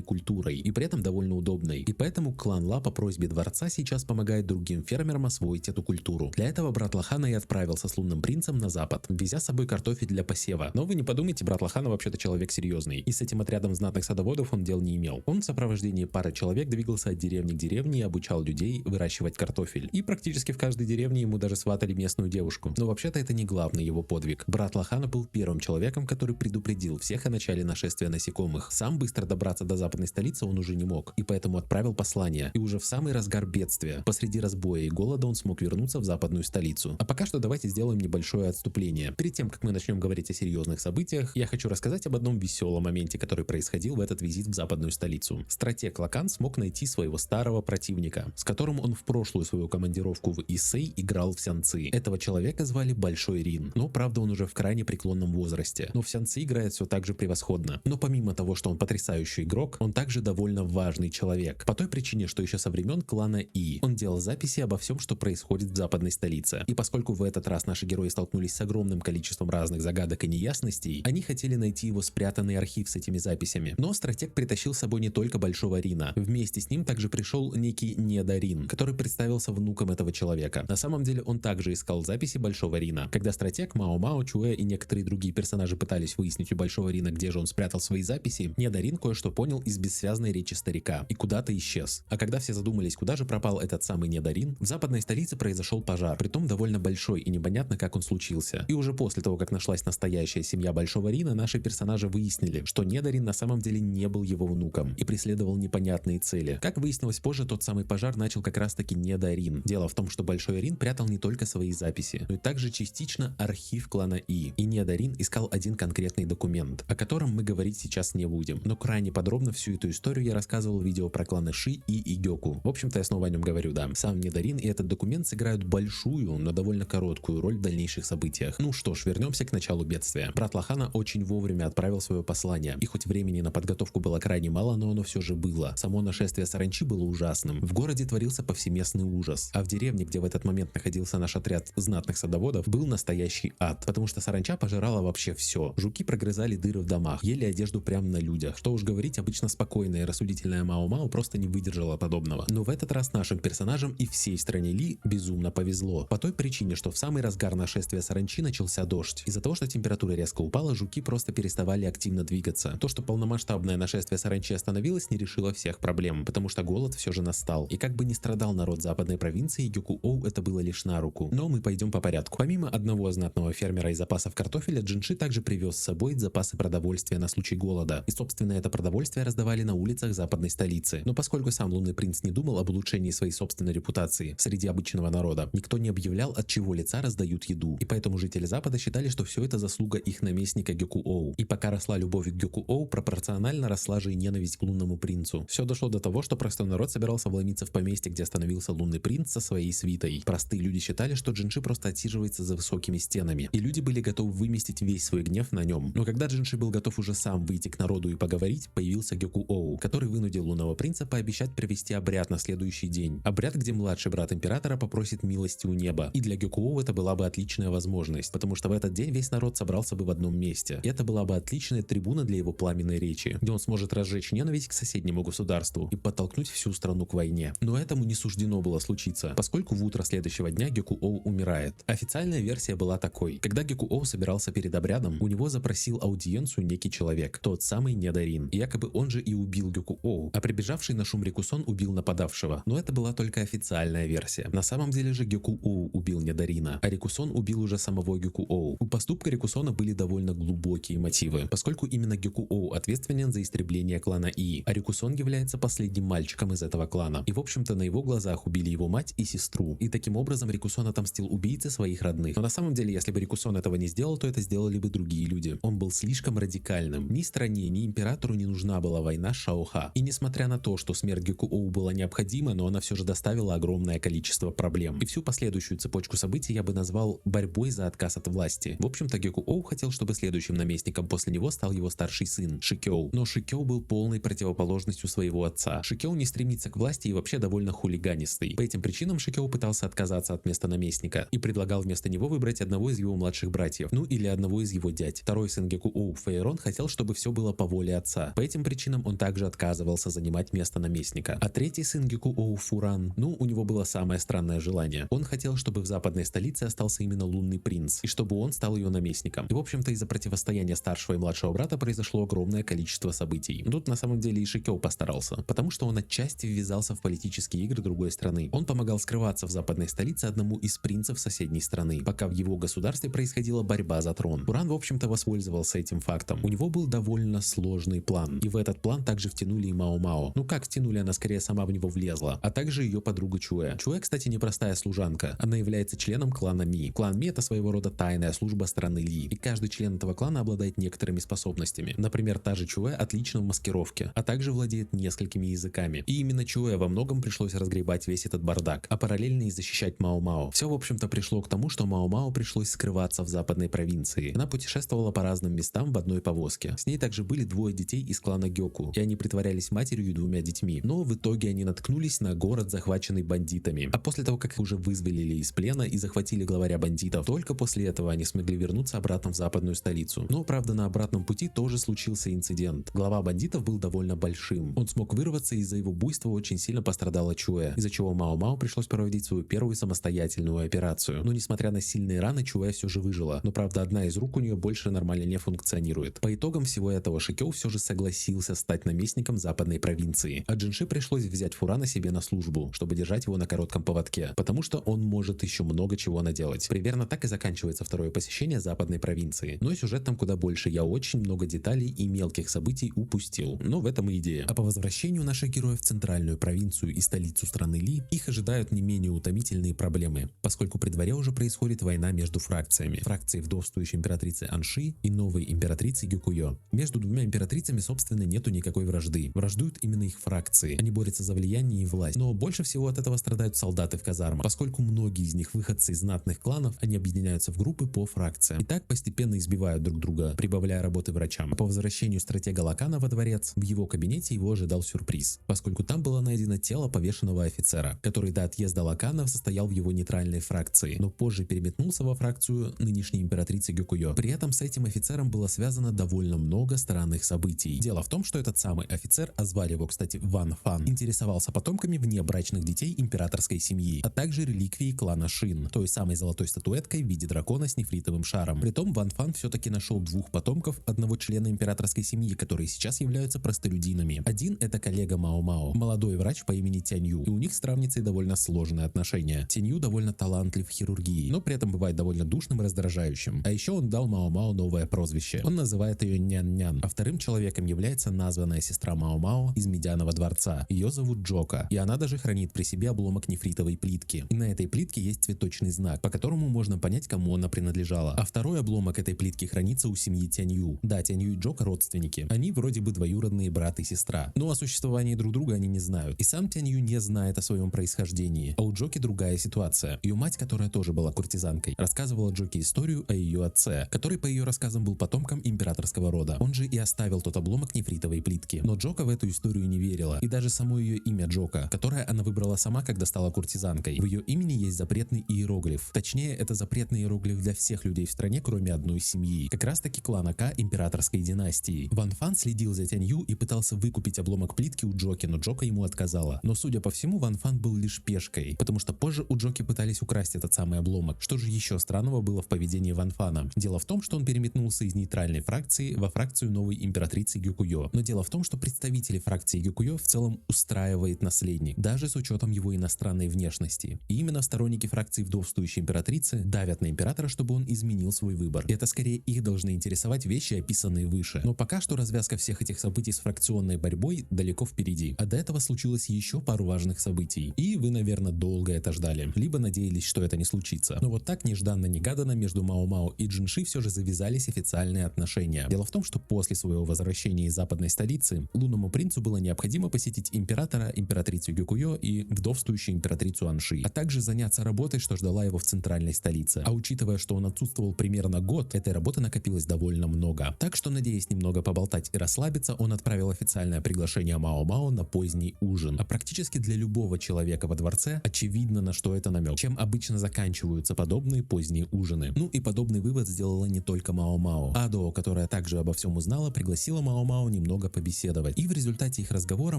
культурой и при этом довольно удобной. И поэтому клан Ла по просьбе дворца сейчас помогает другим фермерам освоить эту культуру. Для этого брат Лахана и отправился с лунным принцем на запад, везя с собой картофель для посева. Но вы не подумайте, брат Лахана вообще-то человек серьезный. И с этим отрядом знатных садоводов он дел не имел. Он в сопровождении пары человек двигался от деревни к деревне и обучал людей выращивать картофель. И практически в каждой деревне ему даже сватали местную девушку. Но вообще-то это не главный его подвиг. Брат Лахана был первым человеком, человеком, который предупредил всех о начале нашествия насекомых. Сам быстро добраться до западной столицы он уже не мог, и поэтому отправил послание. И уже в самый разгар бедствия, посреди разбоя и голода, он смог вернуться в западную столицу. А пока что давайте сделаем небольшое отступление. Перед тем, как мы начнем говорить о серьезных событиях, я хочу рассказать об одном веселом моменте, который происходил в этот визит в западную столицу. Стратег Лакан смог найти своего старого противника, с которым он в прошлую свою командировку в Исей играл в Сянцы. Этого человека звали Большой Рин, но правда он уже в крайне преклонном возрасте, но в Сянцы играет все так же превосходно. Но помимо того, что он потрясающий игрок, он также довольно важный человек, по той причине, что еще со времен клана И он делал записи обо всем, что происходит в западной столице. И поскольку в этот раз наши герои столкнулись с огромным количеством разных загадок и неясностей, они хотели найти его спрятанный архив с этими записями. Но стратег притащил с собой не только Большого Рина. Вместе с ним также пришел некий Недарин, который представился внуком этого человека. На самом деле он также искал записи Большого Рина. Когда стратег, Мао-Мао, Чуэ и некоторые другие персонажи пытались выяснить у Большого Рина, где же он спрятал свои записи, Недарин кое-что понял из бессвязной речи старика и куда-то исчез. А когда все задумались, куда же пропал этот самый Недарин, в западной столице произошел пожар, притом довольно большой, и непонятно, как он случился. И уже после того, как нашлась настоящая семья Большого Рина, наши персонажи выяснили, что Недарин на самом деле не был его внуком и преследовал непонятные цели. Как выяснилось позже, тот самый пожар начал как раз таки Недарин. Дело в том, что Большой Рин прятал не только свои записи, но и также частично архив клана И. И Недарин искал один конкретный документ, о котором мы говорить сейчас не будем. Но крайне подробно всю эту историю я рассказывал в видео про кланы Ши и Игёку. В общем-то, я снова о нем говорю, да. Сам Недарин и этот документ сыграют большую, но довольно короткую роль в дальнейших событиях. Ну что ж, вернемся к началу бедствия. Брат Лохана очень вовремя отправил свое послание, и хоть времени на подготовку было крайне мало, но оно все же было. Само нашествие саранчи было ужасным. В городе творился повсеместный ужас, а в деревне, где в этот момент находился наш отряд знатных садоводов, был настоящий ад, потому что саранча пожирала вообще все. Жуки прогрызали дыры в домах, ели одежду прямо на людях. Что уж говорить, обычно спокойная и рассудительная Мао-Мао просто не выдержала подобного. Но в этот раз нашим персонажам и всей стране Ли безумно повезло. По той причине, что в самый разгар нашествия саранчи начался дождь. Из-за того, что температура резко упала, жуки просто переставали активно двигаться. То, что полномасштабное нашествие саранчи остановилось, не решило всех проблем, потому что голод все же настал. И как бы ни страдал народ западной провинции, Гёку-Оу это было лишь на руку. Но мы пойдем по порядку. Помимо одного знатного фермера и запасов картофеля, Джинши также привез с собой запасы продовольствия на случай голода. И собственно это продовольствие раздавали на улицах западной столицы. Но поскольку сам Лунный принц не думал об улучшении своей собственной репутации среди обычного народа, никто не объявлял, от чего лица раздают еду. И поэтому жители Запада считали, что все это заслуга их наместника Гёку-Оу. И пока росла любовь к Гёку-Оу, пропорционально росла же и ненависть к Лунному принцу. Все дошло до того, что простой народ собирался вломиться в поместье, где остановился Лунный принц со своей свитой. Простые люди считали, что Джинши просто отсиживается за высокими стенами, и люди были готовы выместить весь свой гнев на нем. Но когда Джинши был готов уже сам выйти к народу и поговорить, появился Гёку-Оу, который вынудил Лунного принца пообещать провести обряд на следующий день. Обряд, где младший брат императора попросит милости у неба. И для Гёку-Оу это была бы отличная возможность, потому что в этот день весь народ собрался бы в одном месте. И это была бы отличная трибуна для его пламенной речи, где он сможет разжечь ненависть к соседнему государству и подтолкнуть всю страну к войне. Но этому не суждено было случиться, поскольку в утро следующего дня Гёку-Оу умирает. Официальная версия была такой: когда Гёку-Оу собирался перед обрядом, у него запросил аудиенцию некий человек, тот самый Недарин. И якобы он же и убил Гёку-Оу, а прибежавший на шум Рикусон убил нападавшего. Но это была только официальная версия. На самом деле же Гёку-Оу убил Недарина, а Рикусон убил уже самого Гёку-Оу. У поступка Рикусона были довольно глубокие мотивы, поскольку именно Гёку-Оу ответственен за истребление клана И, а Рикусон является последним мальчиком из этого клана. И в общем-то на его глазах убили его мать и сестру. И таким образом Рикусон отомстил убийце своих родных. Но на самом деле, если бы Рикусон этого не сделал, то это сделали бы другие люди. Он был слишком радикальным. Ни стране, ни императору не нужна была война с Шаоха. И несмотря на то, что смерть Гёку-Оу была необходима, но она все же доставила огромное количество проблем. И всю последующую цепочку событий я бы назвал борьбой за отказ от власти. В общем-то, Гёку-Оу хотел, чтобы следующим наместником после него стал его старший сын Шикёу. Но Шикёу был полной противоположностью своего отца. Шикёу не стремится к власти и вообще довольно хулиганистый. По этим причинам Шикёу пытался отказаться от места наместника и предлагал вместо него выбрать одного из его младших братьев, ну или одного из его дядь. Второй сын Гёку-Оу, Фэйрон, хотел, чтобы все было по воле отца. По этим причинам он также отказывался занимать место наместника. А третий сын Гёку-Оу, Фуран, ну у него было самое странное желание. Он хотел, чтобы в западной столице остался именно Лунный принц, и чтобы он стал ее наместником. И в общем-то из-за противостояния старшего и младшего брата произошло огромное количество событий. Тут на самом деле и Шикёу постарался, потому что он отчасти ввязался в политические игры другой страны. Он помогал скрываться в западной столице одному из принцев соседней страны, пока в его государстве происходила борьба за трон. Фуран, в общем общем-то, воспользовался этим фактом. У него был довольно сложный план, и в этот план также втянули и Мао-Мао. Ну как втянули, она скорее сама в него влезла, а также ее подруга Чуэ. Чуэ, кстати, непростая служанка, она является членом клана Ми. Клан Ми — это своего рода тайная служба страны Ли, и каждый член этого клана обладает некоторыми способностями. Например, та же Чуэ отлична в маскировке, а также владеет несколькими языками. И именно Чуэ во многом пришлось разгребать весь этот бардак, а параллельно и защищать Мао-Мао. Все, в общем-то, пришло к тому, что Мао-Мао пришлось скрываться в западной провинции. Она путешествовала по разным местам в одной повозке. С ней также были двое детей из клана Гёку, и они притворялись матерью и двумя детьми. Но в итоге они наткнулись на город, захваченный бандитами. А после того, как их уже вызволили из плена и захватили главаря бандитов, только после этого они смогли вернуться обратно в западную столицу. Но, правда, на обратном пути тоже случился инцидент. Глава бандитов был довольно большим. Он смог вырваться, и из-за его буйства очень сильно пострадала Чуэ, из-за чего Мао-Мао пришлось проводить свою первую самостоятельную операцию. Но несмотря на сильные раны, Чуэ все же выжила. Но, правда, одна из рук у нее больше нормально не функционирует. По итогам всего этого Шикё все же согласился стать наместником западной провинции. А Джинши пришлось взять Фурана себе на службу, чтобы держать его на коротком поводке, потому что он может еще много чего наделать. Примерно так и заканчивается второе посещение западной провинции. Но сюжет там куда больше, я очень много деталей и мелких событий упустил. Но в этом и идея. А по возвращению наших героев в центральную провинцию и столицу страны Ли, их ожидают не менее утомительные проблемы, поскольку при дворе уже происходит война между фракциями. Фракцией вдовствующей императрицы Анши и новой императрицы Гёкуё. Между двумя императрицами, собственно, нету никакой вражды. Враждуют именно их фракции. Они борются за влияние и власть. Но больше всего от этого страдают солдаты в казармах, поскольку многие из них выходцы из знатных кланов, они объединяются в группы по фракциям. И так постепенно избивают друг друга, прибавляя работы врачам. А по возвращению стратега Лакана во дворец, в его кабинете его ожидал сюрприз, поскольку там было найдено тело повешенного офицера, который до отъезда Лакана состоял в его нейтральной фракции, но позже переметнулся во фракцию нынешней императрицы Гёкуё. При этом с этим офицером было связано довольно много странных событий. Дело в том, что этот самый офицер, а звали его, кстати, Ван Фан, интересовался потомками внебрачных детей императорской семьи, а также реликвией клана Шин, той самой золотой статуэткой в виде дракона с нефритовым шаром. Притом Ван Фан все-таки нашел двух потомков одного члена императорской семьи, которые сейчас являются простолюдинами. Один — это коллега Мао-Мао, молодой врач по имени Тянью, и у них с травницей довольно сложные отношения. Тянью довольно талантлив в хирургии, но при этом бывает довольно душным и раздражающим. А еще он дал Мао-Мао новое прозвище. Он называет ее Нян-Нян, а вторым человеком является названная сестра Мао-Мао из Медианного дворца. Ее зовут Джока, и она даже хранит при себе обломок нефритовой плитки. И на этой плитке есть цветочный знак, по которому можно понять, кому она принадлежала. А второй обломок этой плитки хранится у семьи Тянью. Да, Тянью и Джока родственники. Они вроде бы двоюродные брат и сестра, но о существовании друг друга они не знают. И сам Тянью не знает о своем происхождении. А у Джоки другая ситуация. Ее мать, которая тоже была куртизанкой, рассказывала Джоке историю о ее отце, который по ее рассказам был потомком императорского рода. Он же и оставил тот обломок нефритовой плитки. Но Джока в эту историю не верила. И даже само ее имя Джока, которое она выбрала сама, когда стала куртизанкой. В ее имени есть запретный иероглиф. Точнее, это запретный иероглиф для всех людей в стране, кроме одной семьи. Как раз таки клана К императорской династии. Ван Фан следил за Тянью и пытался выкупить обломок плитки у Джоки, но Джока ему отказала. Но судя по всему, Ван Фан был лишь пешкой, потому что позже у Джоки пытались украсть этот самый обломок. Что же еще странного было в поведении Ван Фана? Дело в том, что он переметнулся из нейтральной фракции во фракцию новой императрицы Гёкуё. Но дело в том, что представители фракции Гёкуё в целом устраивает наследник, даже с учетом его иностранной внешности. И именно сторонники фракции вдовствующей императрицы давят на императора, чтобы он изменил свой выбор. И это скорее их должны интересовать вещи, описанные выше. Но пока что развязка всех этих событий с фракционной борьбой далеко впереди. А до этого случилось еще пару важных событий. И вы, наверное, долго это ждали. Либо надеялись, что это не случится. Но вот так нежданно-негаданно между Мао-Мао и Джинши все же завязались официальные отношения. Дело в том, что после своего возвращения из западной столицы лунному принцу было необходимо посетить императора, императрицу Гёкуё и вдовствующую императрицу Анши, а также заняться работой, что ждала его в центральной столице. А учитывая, что он отсутствовал примерно год, этой работы накопилось довольно много. Так что, надеясь немного поболтать и расслабиться, он отправил официальное приглашение Мао-Мао на поздний ужин. А практически для любого человека во дворце очевидно, на что это намек, чем обычно заканчиваются подобные поздние ужины. Ну и подобный вывод сделала не только Мао-Мао. Адо, которая также обо всем узнала, пригласила Мао-Мао немного побеседовать. И в результате их разговора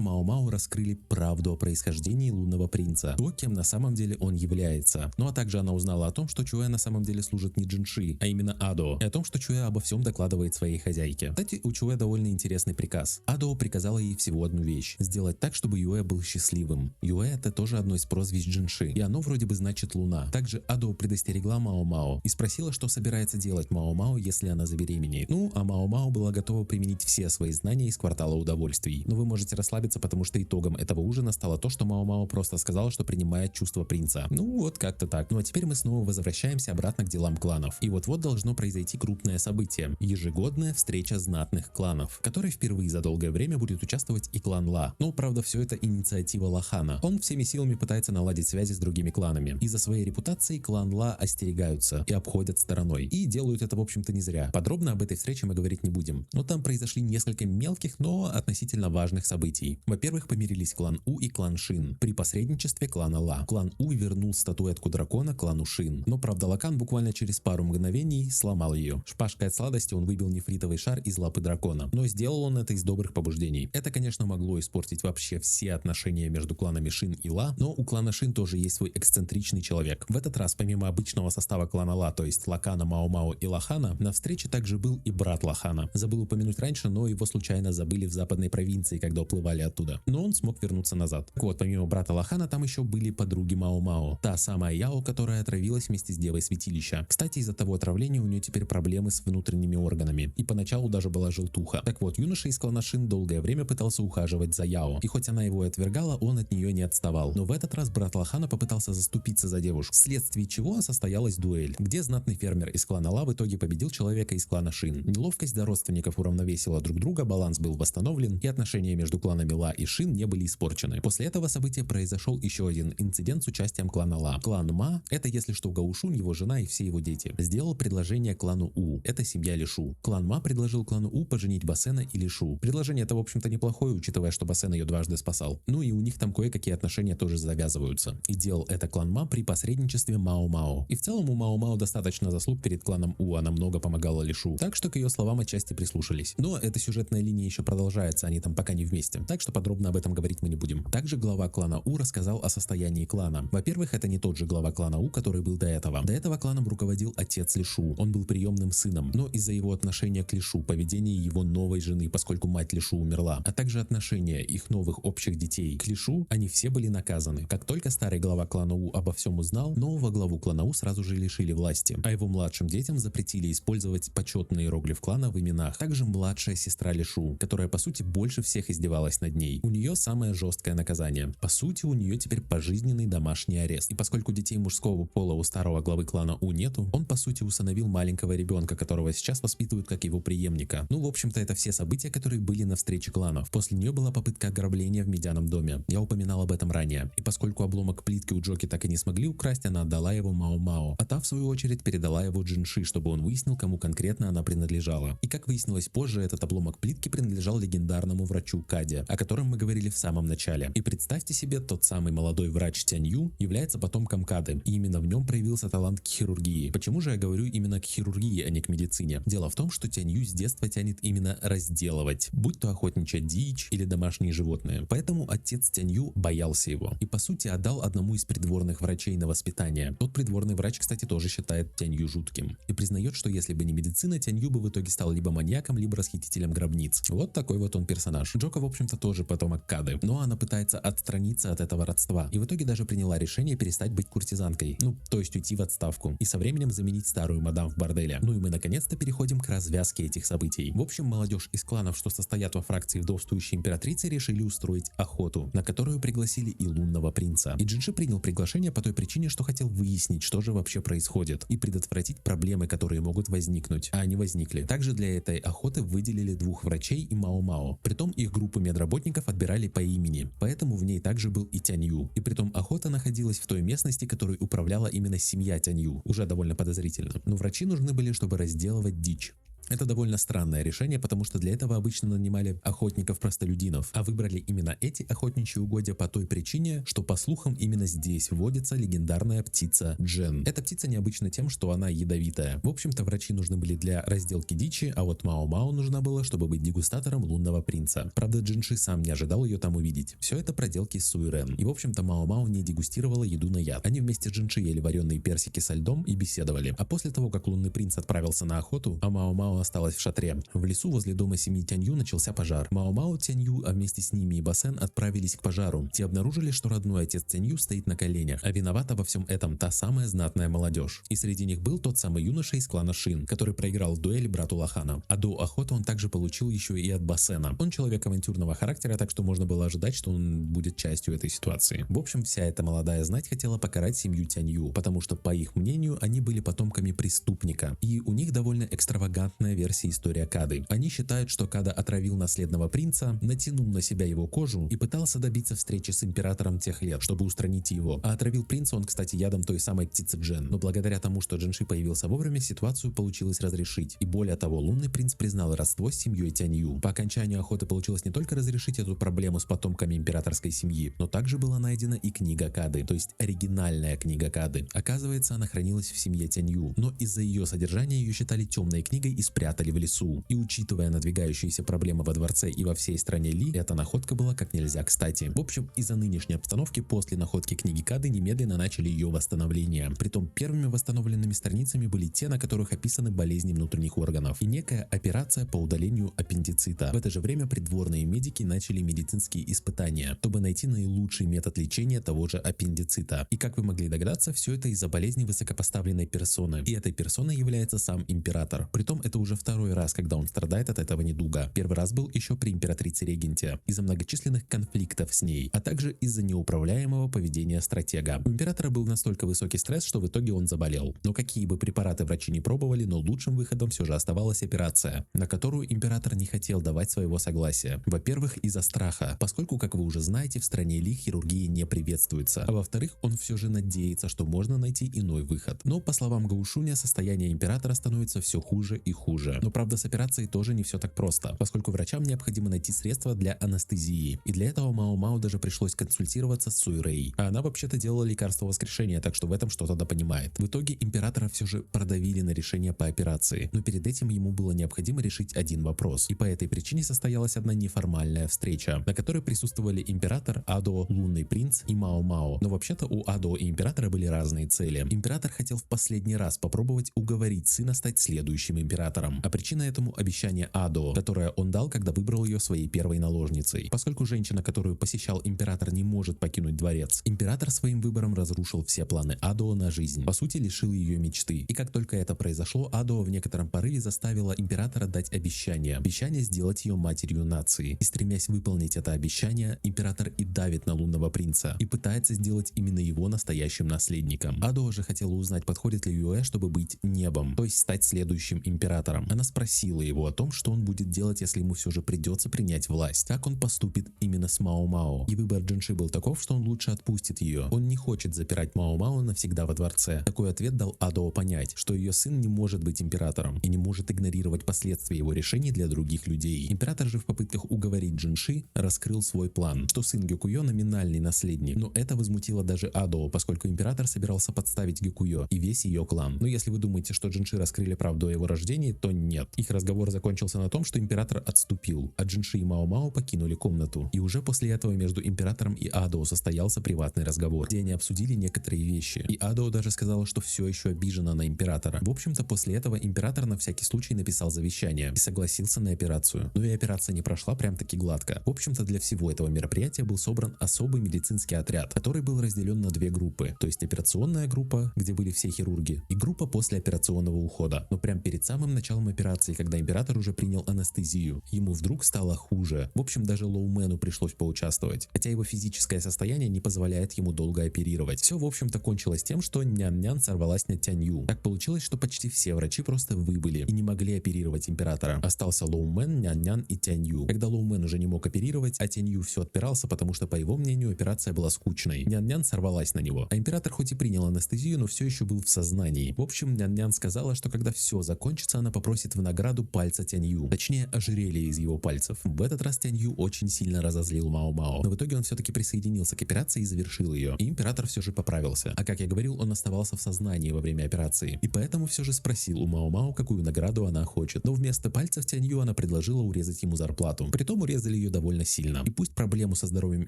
Мао-Мао раскрыли правду о происхождении лунного принца, то, кем на самом деле он является. Ну а также она узнала о том, что Чуэ на самом деле служит не Джинши, а именно Адо, и о том, что Чуэ обо всем докладывает своей хозяйке. Кстати, у Чуэ довольно интересный приказ. Адо приказала ей всего одну вещь: сделать так, чтобы Юэ был счастливым. Юэ — это тоже одно из прозвищ Джинши, и оно вроде бы значит луна. Также Адо предостерегла Мао-Мао и спросила, что собирается делать Мао-Мао Мао-Мао, если она забеременеет. Ну, а Мао-Мао была готова применить все свои знания из квартала удовольствий. Но вы можете расслабиться, потому что итогом этого ужина стало то, что Мао-Мао просто сказал, что принимает чувства принца. Ну вот как-то так. Ну а теперь мы снова возвращаемся обратно к делам кланов. И вот-вот должно произойти крупное событие. Ежегодная встреча знатных кланов, в которой впервые за долгое время будет участвовать и клан Ла. Но правда все это инициатива Лохана. Он всеми силами пытается наладить связи с другими кланами. Из-за своей репутации клан Ла остерегаются и обходят стороной. И делают это в общем-то не зря. Подробно об этой встрече мы говорить не будем. Но там произошли несколько мелких, но относительно важных событий. Во-первых, помирились клан У и клан Шин при посредничестве клана Ла. Клан У вернул статуэтку дракона клану Шин. Но правда Лакан буквально через пару мгновений сломал ее. Шпажкой от сладости он выбил нефритовый шар из лапы дракона. Но сделал он это из добрых побуждений. Это, конечно, могло испортить вообще все отношения между кланами Шин и Ла, но у клана Шин тоже есть свой эксцентричный человек. В этот раз, помимо обычного состава клана Ла, то есть Лакана, Мао-Мао и Лохана, на встрече также был и брат Лохана. Забыл упомянуть раньше, но его случайно забыли в западной провинции, когда уплывали оттуда. Но он смог вернуться назад. Так вот, помимо брата Лохана, там еще были подруги Мао-Мао. Та самая Яо, которая отравилась вместе с Девой Святилища. Кстати, из-за того отравления у нее теперь проблемы с внутренними органами. И поначалу даже была желтуха. Так вот, юноша из клана Шин долгое время пытался ухаживать за Яо. И хоть она его и отвергала, он от нее не отставал. Но в этот раз брат Лохана попытался заступиться за девушку, вследствие чего состоялась дуэль, где знатный фермер из клана Ла в итоге победил человека из клана Шин. Неловкость до родственников уравновесила друг друга, баланс был восстановлен, и отношения между кланами Ла и Шин не были испорчены. После этого события произошел еще один инцидент с участием клана Ла. Клан Ма, это если что Гаушун, его жена и все его дети, сделал предложение клану У, это семья Лишу. Клан Ма предложил клану У поженить Басена и Лишу. Предложение это в общем-то неплохое, учитывая, что Басен ее дважды спасал. Ну и у них там кое-какие отношения тоже завязываются. И делал это клан Ма при посредничестве Мао-Мао. И в целом у Мао-Мао достаточно заслуг перед кланом У, она много помогала Лишу. Так что к ее словам отчасти прислушались. Но эта сюжетная линия еще продолжается, они там пока не вместе. Так что подробно об этом говорить мы не будем. Также глава клана У рассказал о состоянии клана. Во-первых, это не тот же глава клана У, который был до этого. До этого кланом руководил отец Лишу. Он был приемным сыном, но из-за его отношения к Лишу, поведения его новой жены, поскольку мать Лишу умерла, а также отношения их новых общих детей к Лишу, они все были наказаны. Как только старый глава клана У обо всем узнал, нового главу клана У сразу же лишили власти, а его младшим детям запретили использовать почетный иероглиф клана в именах. Также младшая сестра Лишу, которая по сути больше всех издевалась над ней. У нее самое жесткое наказание. По сути, у нее теперь пожизненный домашний арест. И поскольку детей мужского пола у старого главы клана У нету, он по сути усыновил маленького ребенка, которого сейчас воспитывают как его преемника. Ну, в общем-то, это все события, которые были на встрече кланов. После нее была попытка ограбления в медяном доме. Я упоминал об этом ранее. И поскольку обломок плитки у Джоки так и не смогли украсть, она отдала его Мао-Мао. А та, в свою очередь, передала его Джинши, чтобы он выяснил, кому конкретно она принадлежала. И как выяснилось позже, этот обломок плитки принадлежал легендарному врачу Каде, о котором мы говорили в самом начале. И представьте себе, тот самый молодой врач Тянью является потомком Кады, и именно в нем проявился талант к хирургии. Почему же я говорю именно к хирургии, а не к медицине? Дело в том, что Тянью с детства тянет именно разделывать, будь то охотничья дичь или домашние животные. Поэтому отец Тянью боялся его и по сути отдал одному из придворных врачей на воспитание. Тот придворный врач, кстати, тоже считает Тянью жутким и признает, что если бы не медицина, Тянью бы в итоге стал либо маньяком, либо расхитителем гробниц. Вот такой вот он персонаж. Джока, в общем-то, тоже потомок Кады, но она пытается отстраниться от этого родства и в итоге даже приняла решение перестать быть куртизанкой, ну, то есть уйти в отставку и со временем заменить старую мадам в борделе. Ну и мы наконец-то переходим к развязке этих событий. В общем, молодежь из кланов, что состоят во фракции вдовствующей императрицы, решили устроить охоту, на которую пригласили и лунного принца. И Джинши принял приглашение по той причине, что хотел выяснить, что же вообще происходит, и предотвратить проблемы, которые могут возникнуть, а они возникли. Также для этой охоты выделили 2 врачей и Мао-Мао. Притом их группу медработников отбирали по имени, поэтому в ней также был и Тянью. И притом охота находилась в той местности, которой управляла именно семья Тянью, уже довольно подозрительно. Но врачи нужны были, чтобы разделывать дичь. Это довольно странное решение, потому что для этого обычно нанимали охотников-простолюдинов, а выбрали именно эти охотничьи угодья по той причине, что по слухам именно здесь водится легендарная птица Джен. Эта птица необычна тем, что она ядовитая. В общем-то, врачи нужны были для разделки дичи, а вот Мао-Мао нужна была, чтобы быть дегустатором лунного принца. Правда, Джинши сам не ожидал ее там увидеть. Все это проделки Суйрен. И в общем-то, Мао-Мао не дегустировала еду на яд. Они вместе с Джинши ели вареные персики со льдом и беседовали. А после того, как лунный принц отправился на охоту, а Мао-Мао осталась в шатре. В лесу возле дома семьи Тянью начался пожар. Мао-Мао, Тянью, а вместе с ними и Басен отправились к пожару. Те обнаружили, что родной отец Тянью стоит на коленях, а виновата во всем этом та самая знатная молодежь. И среди них был тот самый юноша из клана Шин, который проиграл в дуэли брату Лохана. А до охоты он также получил еще и от Басена. Он человек авантюрного характера, так что можно было ожидать, что он будет частью этой ситуации. В общем, вся эта молодая знать хотела покарать семью Тянью, потому что, по их мнению, они были потомками преступника. И у них довольно экстравагантная версия истории Кады. Они считают, что Када отравил наследного принца, натянул на себя его кожу и пытался добиться встречи с императором тех лет, чтобы устранить его. А отравил принца он, кстати, ядом той самой птицы Джен. Но благодаря тому, что Джинши появился вовремя, ситуацию получилось разрешить. И более того, лунный принц признал родство с семьей Тянью. По окончанию охоты получилось не только разрешить эту проблему с потомками императорской семьи, но также была найдена и книга Кады, то есть оригинальная книга Кады. Оказывается, она хранилась в семье Тянью, но из-за ее содержания ее считали темной книгой и спрятали в лесу. И учитывая надвигающиеся проблемы во дворце и во всей стране Ли, эта находка была как нельзя кстати. В общем, из-за нынешней обстановки после находки книги Кады немедленно начали ее восстановление. Притом первыми восстановленными страницами были те, на которых описаны болезни внутренних органов и некая операция по удалению аппендицита. В это же время придворные медики начали медицинские испытания, чтобы найти наилучший метод лечения того же аппендицита. И как вы могли догадаться, все это из-за болезни высокопоставленной персоны. И этой персоной является сам император. Притом это уже второй раз, когда он страдает от этого недуга. Первый раз был еще при императрице-регенте, из-за многочисленных конфликтов с ней, а также из-за неуправляемого поведения стратега. У императора был настолько высокий стресс, что в итоге он заболел. Но какие бы препараты врачи не пробовали, но лучшим выходом все же оставалась операция, на которую император не хотел давать своего согласия. Во-первых, из-за страха, поскольку, как вы уже знаете, в стране Ли хирургии не приветствуется. А во-вторых, он все же надеется, что можно найти иной выход. Но, по словам Гаушуня, состояние императора становится все хуже и хуже. Но правда, с операцией тоже не все так просто, поскольку врачам необходимо найти средства для анестезии. И для этого Мао-Мао даже пришлось консультироваться с Суйрей. А она вообще-то делала лекарство воскрешения, так что в этом что-то да понимает. В итоге императора все же продавили на решение по операции. Но перед этим ему было необходимо решить один вопрос. И по этой причине состоялась одна неформальная встреча, на которой присутствовали император, Адо, лунный принц и Мао-Мао. Но вообще-то у Адо и императора были разные цели. Император хотел в последний раз попробовать уговорить сына стать следующим императором. А причина этому обещание Адо, которое он дал, когда выбрал ее своей первой наложницей. Поскольку женщина, которую посещал император, не может покинуть дворец, император своим выбором разрушил все планы Адо на жизнь. По сути, лишил ее мечты. И как только это произошло, Адо в некотором порыве заставила императора дать обещание. Обещание сделать ее матерью нации. И стремясь выполнить это обещание, император и давит на лунного принца и пытается сделать именно его настоящим наследником. Адо же хотела узнать, подходит ли Юэ, чтобы быть небом, то есть стать следующим императором. Она спросила его о том, что он будет делать, если ему все же придется принять власть. Как он поступит именно с Мао-Мао. И выбор Джинши был таков, что он лучше отпустит ее. Он не хочет запирать Мао-Мао навсегда во дворце. Такой ответ дал Адо понять, что ее сын не может быть императором и не может игнорировать последствия его решений для других людей. Император же в попытках уговорить Джинши раскрыл свой план, что сын Гёкуё номинальный наследник. Но это возмутило даже Адо, поскольку император собирался подставить Гёкуё и весь ее клан. Но если вы думаете, что Джинши раскрыли правду о его рождении, то нет. Их разговор закончился на том, что император отступил, а Джинши и Мао-Мао покинули комнату. И уже после этого между императором и Адо состоялся приватный разговор, где они обсудили некоторые вещи. И Адо даже сказала, что все еще обижена на императора. В общем-то, после этого император на всякий случай написал завещание и согласился на операцию. Но и операция не прошла прям таки гладко. В общем-то, для всего этого мероприятия был собран особый медицинский отряд, который был разделен на две группы. То есть операционная группа, где были все хирурги, и группа после операционного ухода. Но прям перед самым началом операции, когда император уже принял анестезию, ему вдруг стало хуже. В общем, даже Лоумену пришлось поучаствовать, хотя его физическое состояние не позволяет ему долго оперировать. Все, в общем-то, кончилось тем, что Нян-Нян сорвалась на Тянью. Так получилось, что почти все врачи просто выбыли и не могли оперировать императора. Остался Лоумен, Нян-Нян и Тянью. Когда Лоумен уже не мог оперировать, а Тянью все отпирался, потому что, по его мнению, операция была скучной. Нян-Нян сорвалась на него. А император хоть и принял анестезию, но все еще был в сознании. В общем, Нян-Нян сказала, что когда все закончится, она попросит в награду пальца Тянью. Точнее, ожерелье из его пальцев. В этот раз Тянью очень сильно разозлил Мао-Мао. Но в итоге он все-таки присоединился к операции и завершил ее. И император все же поправился. А как я говорил, он оставался в сознании во время операции. И поэтому все же спросил у Мао-Мао, какую награду она хочет. Но вместо пальцев Тянью она предложила урезать ему зарплату. Притом урезали ее довольно сильно. И пусть проблему со здоровьем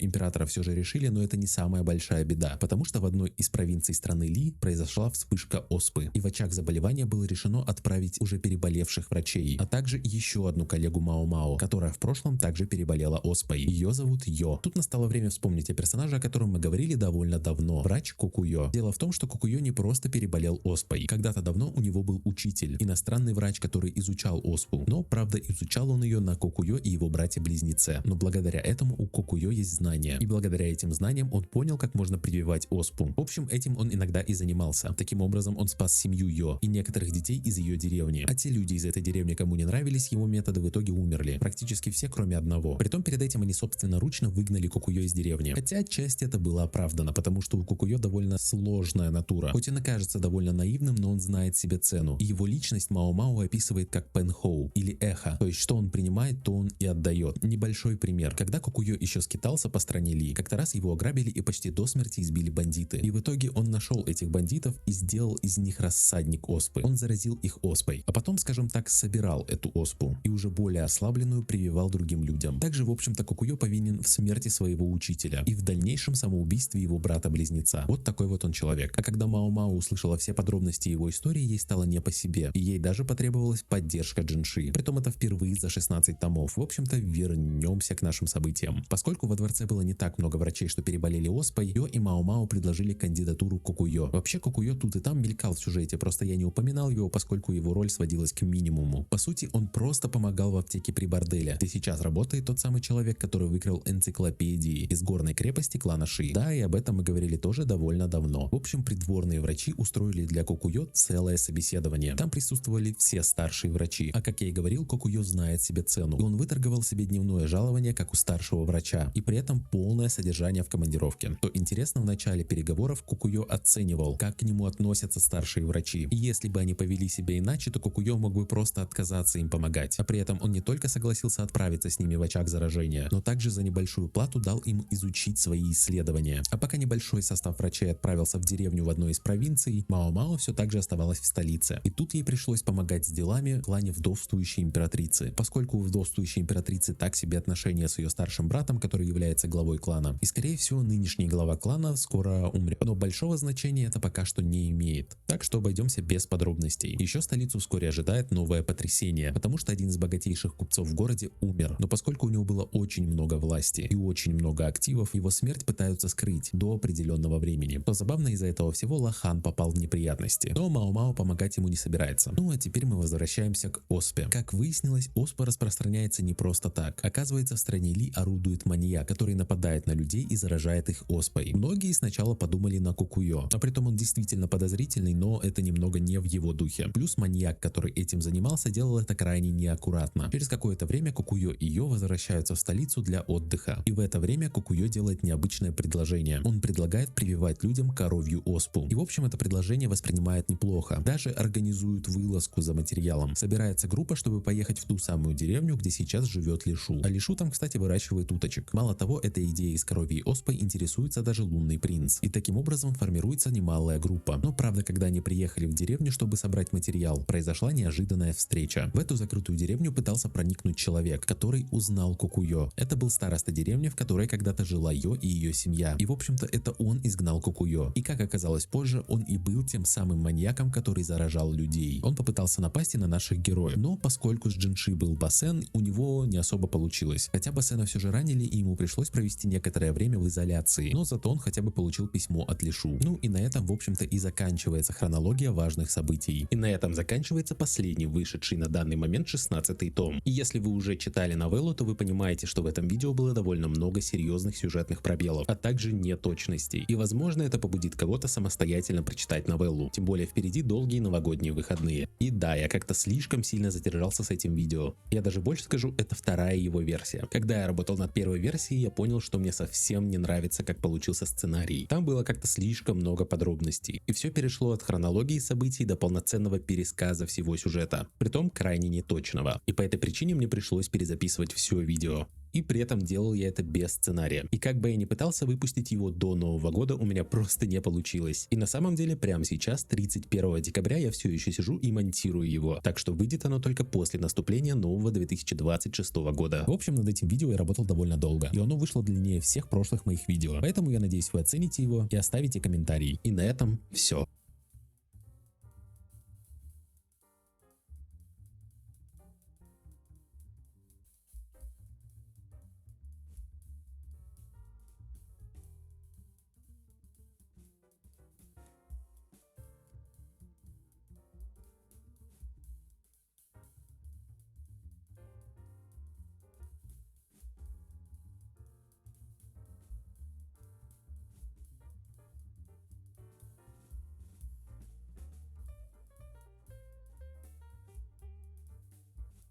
императора все же решили, но это не самая большая беда. Потому что в одной из провинций страны Ли произошла вспышка оспы. И в очаг заболевания было решено отправить уже переболевшего переболевших врачей, а также еще одну коллегу Мао-Мао, которая в прошлом также переболела оспой. Ее зовут Йо. Тут настало время вспомнить о персонаже, о котором мы говорили довольно давно. Врач Кокуё. Дело в том, что Кокуё не просто переболел оспой. Когда-то давно у него был учитель, иностранный врач, который изучал оспу. Но, правда, изучал он ее на Кокуё и его братья-близнецы. Но благодаря этому у Кокуё есть знания. И благодаря этим знаниям он понял, как можно прививать оспу. В общем, этим он иногда и занимался. Таким образом, он спас семью Йо и некоторых детей из ее деревни. А те люди из этой деревни, кому не нравились его методы, в итоге умерли. Практически все, кроме одного. Притом перед этим они собственноручно выгнали Кокуё из деревни. Хотя отчасти это было оправдано, потому что у Кокуё довольно сложная натура. Хоть он и кажется довольно наивным, но он знает себе цену. И его личность Мао-Мао описывает как пэнхоу или эхо. То есть, что он принимает, то он и отдает. Небольшой пример. Когда Кокуё еще скитался по стране Ли, как-то раз его ограбили и почти до смерти избили бандиты. И в итоге он нашел этих бандитов и сделал из них рассадник оспы. Он заразил их оспой, а потом, скажем так, собирал эту оспу и уже более ослабленную прививал другим людям. Также, в общем-то, Кокуё повинен в смерти своего учителя и в дальнейшем самоубийстве его брата-близнеца. Вот такой вот он человек. А когда Мао-Мао услышала все подробности его истории, ей стало не по себе, и ей даже потребовалась поддержка Джинши. Притом это впервые за 16 томов. В общем-то, вернемся к нашим событиям. Поскольку во дворце было не так много врачей, что переболели оспой, Йо и Мао-Мао предложили кандидатуру Кокуё. Вообще, Кокуё тут и там мелькал в сюжете, просто я не упоминал его, поскольку его роль сводилась к минимуму. По сути, он просто помогал в аптеке при борделе, где сейчас работает тот самый человек, который выкрал энциклопедии из горной крепости клана Ши. Да, и об этом мы говорили тоже довольно давно. В общем, придворные врачи устроили для Кокуё целое собеседование. Там присутствовали все старшие врачи. А как я и говорил, Кокуё знает себе цену. И он выторговал себе дневное жалование, как у старшего врача, и при этом полное содержание в командировке. То интересно, в начале переговоров Кокуё оценивал, как к нему относятся старшие врачи. И если бы они повели себя иначе, то Кокуё мог бы просто отказаться им помогать. А при этом он не только согласился отправиться с ними в очаг заражения, но также за небольшую плату дал им изучить свои исследования. А пока небольшой состав врачей отправился в деревню в одной из провинций, Мао-Мао все так же оставалась в столице. И тут ей пришлось помогать с делами в клане вдовствующей императрицы. Поскольку у вдовствующей императрицы так себе отношения с ее старшим братом, который является главой клана, и скорее всего нынешний глава клана скоро умрет. Но большого значения это пока что не имеет. Так что обойдемся без подробностей. Еще столицу вскоре ожидает новое потрясение, потому что один из богатейших купцов в городе умер. Но поскольку у него было очень много власти и очень много активов, его смерть пытаются скрыть до определенного времени. То забавно, из-за этого всего Лохан попал в неприятности. Но Мао-Мао помогать ему не собирается. Ну а теперь мы возвращаемся к оспе. Как выяснилось, оспа распространяется не просто так. Оказывается, в стране Ли орудует маньяк, который нападает на людей и заражает их оспой. Многие сначала подумали на Кокуё, а притом он действительно подозрительный, но это немного не в его духе. Плюс маньяк, который этим занимался, делал это крайне неаккуратно. Через какое-то время Кокуё и Йо возвращаются в столицу для отдыха. И в это время Кокуё делает необычное предложение. Он предлагает прививать людям коровью оспу. И в общем это предложение воспринимает неплохо. Даже организуют вылазку за материалом. Собирается группа, чтобы поехать в ту самую деревню, где сейчас живет Лишу. А Лишу там, кстати, выращивает уточек. Мало того, этой идеей с коровьей оспой интересуется даже лунный принц. И таким образом формируется немалая группа. Но правда, когда они приехали в деревню, чтобы собрать материал, произошла неожиданная встреча. В эту закрытую деревню пытался проникнуть человек, который узнал Кокуё. Это был староста деревни, в которой когда-то жила Йо и ее семья. И в общем-то это он изгнал Кокуё. И как оказалось позже, он и был тем самым маньяком, который заражал людей. Он попытался напасть и на наших героев. Но поскольку с Джинши был Басен, у него не особо получилось. Хотя Басена все же ранили, и ему пришлось провести некоторое время в изоляции. Но зато он хотя бы получил письмо от Лишу. Ну и на этом, в общем-то, и заканчивается хронология важных событий. И на этом заканчивается последний вышедший на данный момент 16-й том. И если вы уже читали новеллу, то вы понимаете, что в этом видео было довольно много серьезных сюжетных пробелов, а также неточностей. И возможно это побудит кого-то самостоятельно прочитать новеллу. Тем более впереди долгие новогодние выходные. И да, я как-то слишком сильно задержался с этим видео. Я даже больше скажу, это вторая его версия. Когда я работал над первой версией, я понял, что мне совсем не нравится, как получился сценарий. Там было как-то слишком много подробностей. И все перешло от хронологии событий до полноценного пересказа всего сюжета. Притом крайне неточного. И по этой причине мне пришлось перезаписывать все видео. И при этом делал я это без сценария. И как бы я ни пытался выпустить его до Нового года, у меня просто не получилось. И на самом деле прямо сейчас, 31 декабря, я все еще сижу и монтирую его. Так что выйдет оно только после наступления нового 2026 года. В общем, над этим видео я работал довольно долго. И оно вышло длиннее всех прошлых моих видео. Поэтому я надеюсь, вы оцените его и оставите комментарий. И на этом все.